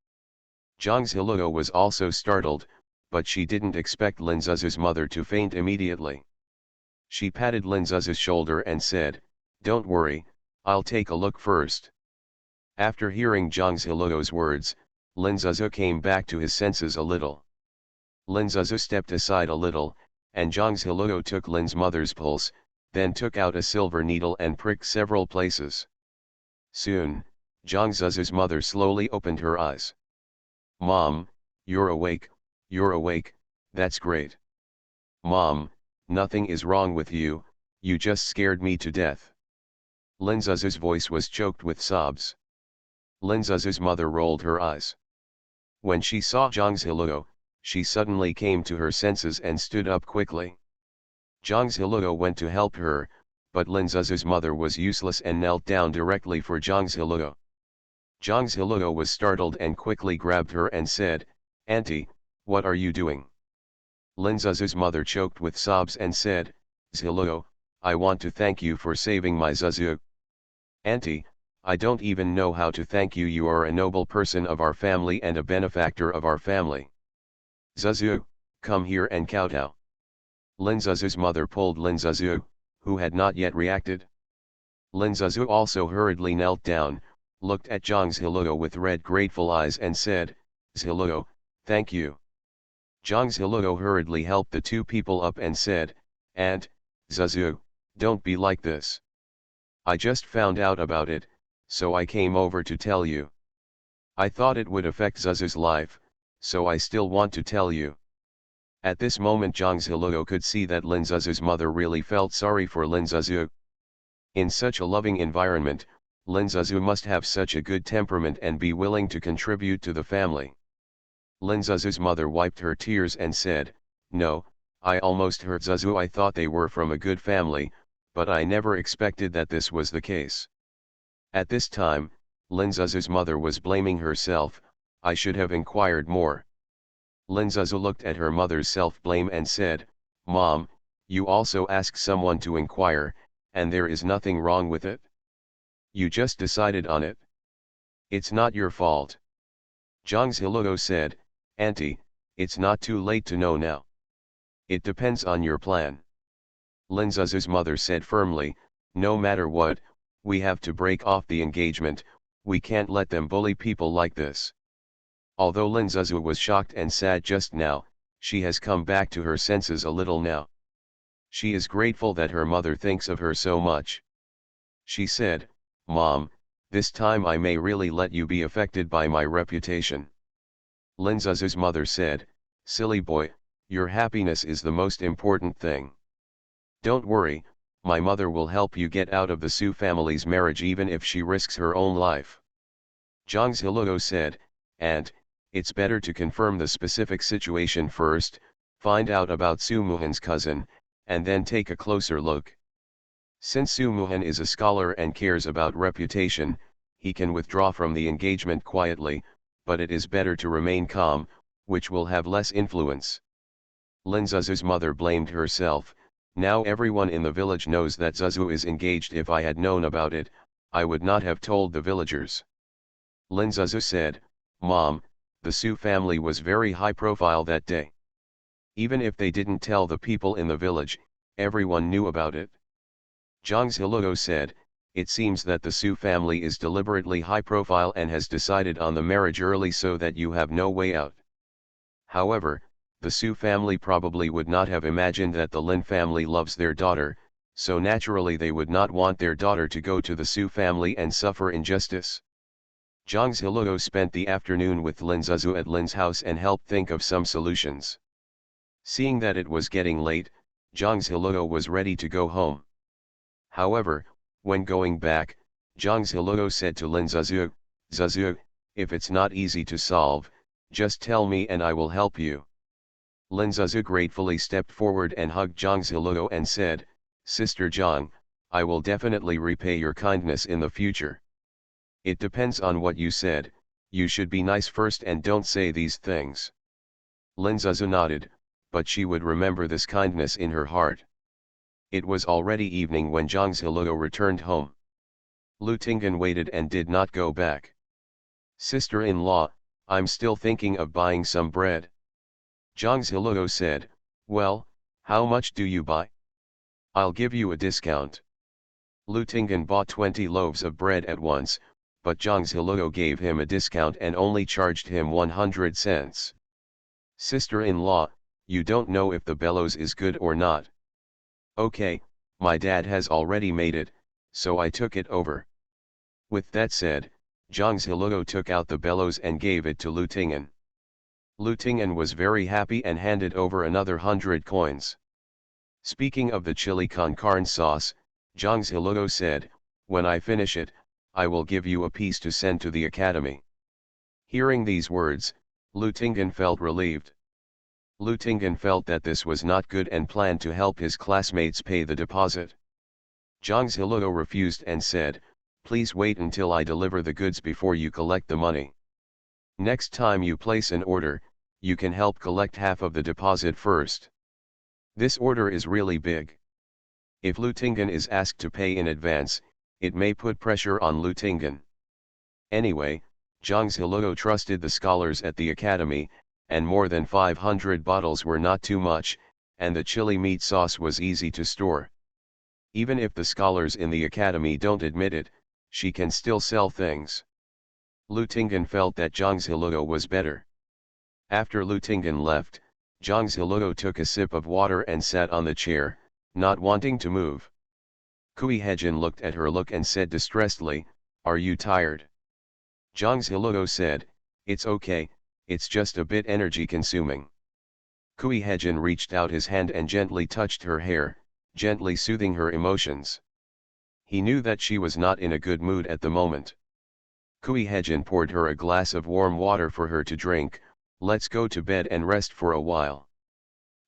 Zhang Ziluo was also startled, but she didn't expect Lin Zizou's mother to faint immediately. She patted Lin Zizou's shoulder and said, don't worry, I'll take a look first. After hearing Zhang Ziluo's words, Lin Zizou came back to his senses a little. Lin Zizou stepped aside a little, and Zhang Ziluo took Lin's mother's pulse, then took out a silver needle and pricked several places. Soon, Zhang Zizou's mother slowly opened her eyes. Mom, you're awake, that's great. Mom, nothing is wrong with you, you just scared me to death. Lin Zizou's voice was choked with sobs. Lin Zizou's mother rolled her eyes. When she saw Zhang Ziluo, she suddenly came to her senses and stood up quickly. Zhang Ziluo went to help her, but Lin Zizou's mother was useless and knelt down directly for Zhang Ziluo. Zhang Ziluo was startled and quickly grabbed her and said, Auntie, what are you doing? Lin Zizou's mother choked with sobs and said, Ziluo, I want to thank you for saving my Zizou. Auntie, I don't even know how to thank you. You are a noble person of our family and a benefactor of our family. Zizou, come here and kowtow. Lin Zizou's mother pulled Lin Zizou, who had not yet reacted. Lin Zizou also hurriedly knelt down, looked at Zhang Ziluo with red grateful eyes and said, Ziluo, thank you. Zhang Ziluo hurriedly helped the two people up and said, Aunt, Zizou, don't be like this. I just found out about it, so I came over to tell you. I thought it would affect Zizou's life, so I still want to tell you. At this moment Zhang Ziluo could see that Lin Zizou's mother really felt sorry for Lin Zizou. In such a loving environment, Lin Zizou must have such a good temperament and be willing to contribute to the family. Lin Zuzu's mother wiped her tears and said, "No, I almost hurt Zuzu. I thought they were from a good family, but I never expected that this was the case." At this time, Lin Zuzu's mother was blaming herself. "I should have inquired more." Lin Zuzu looked at her mother's self-blame and said, "Mom, you also asked someone to inquire, and there is nothing wrong with it. You just decided on it. It's not your fault." Zhang Ziluo said, "Auntie, it's not too late to know now. It depends on your plan." Lin Zuzu's mother said firmly, "No matter what, we have to break off the engagement. We can't let them bully people like this." Although Lin Zuzu was shocked and sad just now, she has come back to her senses a little now. She is grateful that her mother thinks of her so much. She said, "Mom, this time I may really let you be affected by my reputation." Lin Zuzu's mother said, "Silly boy, your happiness is the most important thing. Don't worry, my mother will help you get out of the Su family's marriage even if she risks her own life." Zhang Ziluo said, "Aunt, it's better to confirm the specific situation first, find out about Su Muhan's cousin, and then take a closer look. Since Su Muhan is a scholar and cares about reputation, he can withdraw from the engagement quietly, but it is better to remain calm, which will have less influence." Lin Zuzu's mother blamed herself. "Now everyone in the village knows that Zuzu is engaged. If I had known about it, I would not have told the villagers." Lin Zuzu said, "Mom, the Su family was very high profile that day. Even if they didn't tell the people in the village, everyone knew about it." Zhang Ziluo said, "It seems that the Su family is deliberately high profile and has decided on the marriage early so that you have no way out. However, the Su family probably would not have imagined that the Lin family loves their daughter, so naturally they would not want their daughter to go to the Su family and suffer injustice." Zhang Ziluo spent the afternoon with Lin Zuzu at Lin's house and helped think of some solutions. Seeing that it was getting late, Zhang Ziluo was ready to go home. However, when going back, Zhang Ziluo said to Lin Zuzu, "Zuzu, if it's not easy to solve, just tell me and I will help you." Lin Zuzu gratefully stepped forward and hugged Zhang Ziluo and said, "Sister Zhang, I will definitely repay your kindness in the future. It depends on what you said, you should be nice first and don't say these things." Lin Zuzu nodded, but she would remember this kindness in her heart. It was already evening when Zhang Ziluo returned home. Lu Tingan waited and did not go back. "Sister-in-law, I'm still thinking of buying some bread." Zhang Ziluo said, "Well, how much do you buy? I'll give you a discount." Lu Tingan bought 20 loaves of bread at once, but Zhang Ziluo gave him a discount and only charged him 100 cents. "Sister-in-law, you don't know if the bellows is good or not." "Okay, my dad has already made it, so I took it over." With that said, Zhang Ziluo took out the bellows and gave it to Lu Tingan. Lu Tingan was very happy and handed over another 100 coins. Speaking of the chili con carne sauce, Zhang Ziluo said, "When I finish it, I will give you a piece to send to the academy." Hearing these words, Lu Tingan felt relieved. Lu Tingan felt that this was not good and planned to help his classmates pay the deposit. Zhang Ziluo refused and said, "Please wait until I deliver the goods before you collect the money. Next time you place an order, you can help collect half of the deposit first. This order is really big. If Lu Tingan is asked to pay in advance, it may put pressure on Lu Tingan." Anyway, Zhang Ziluo trusted the scholars at the academy, and more than 500 bottles were not too much, and the chili meat sauce was easy to store. Even if the scholars in the academy don't admit it, she can still sell things. Lu Tingan felt that Zhang Ziluo was better. After Lu Tingan left, Zhang Ziluo took a sip of water and sat on the chair, not wanting to move. Kui Hejin looked at her and said distressedly, "Are you tired?" Zhang Ziluo said, "It's okay, it's just a bit energy consuming." Kui Hejin reached out his hand and gently touched her hair, gently soothing her emotions. He knew that she was not in a good mood at the moment. Kui Hejin poured her a glass of warm water for her to drink, Let's go to bed and rest for a while.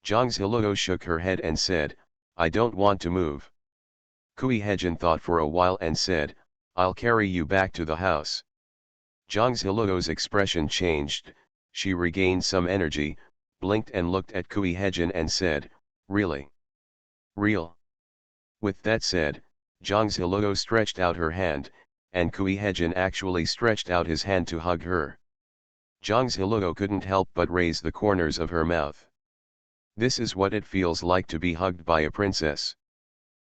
Zhang Ziluo shook her head and said, I don't want to move. Kui Hejin thought for a while and said, I'll carry you back to the house. Zhang Ziluo's expression changed, she regained some energy, blinked and looked at Kui Hejin and said, really? Real? With that said, Zhang Ziluo stretched out her hand, and Kui Hejin actually stretched out his hand to hug her. Zhang Ziluo couldn't help but raise the corners of her mouth. This is what it feels like to be hugged by a princess.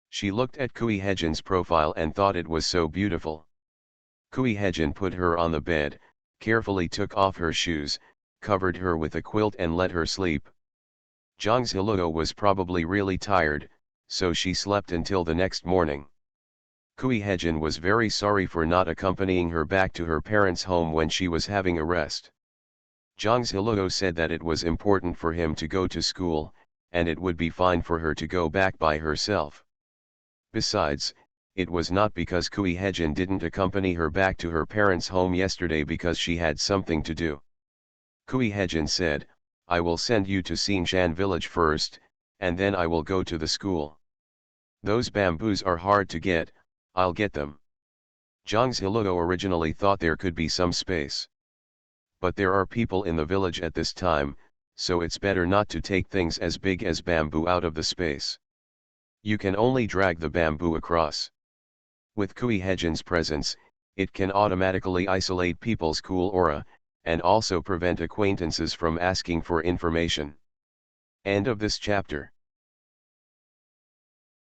She looked at Kui Hejin's profile and thought it was so beautiful. Kui Hejin put her on the bed, carefully took off her shoes, covered her with a quilt and let her sleep. Zhang Ziluo was probably really tired, so she slept until the next morning. Kui Hejin was very sorry for not accompanying her back to her parents' home when she was having a rest. Zhang Ziluo said that it was important for him to go to school, and it would be fine for her to go back by herself. Besides, it was not because Kui Hejin didn't accompany her back to her parents' home yesterday because she had something to do. Kui Hejin said, I will send you to Xingshan village first, and then I will go to the school. Those bamboos are hard to get, I'll get them. Zhang Ziluo originally thought there could be some space. But there are people in the village at this time, so it's better not to take things as big as bamboo out of the space. You can only drag the bamboo across. With Kui Hejin's presence, it can automatically isolate people's cool aura, and also prevent acquaintances from asking for information. End of this chapter.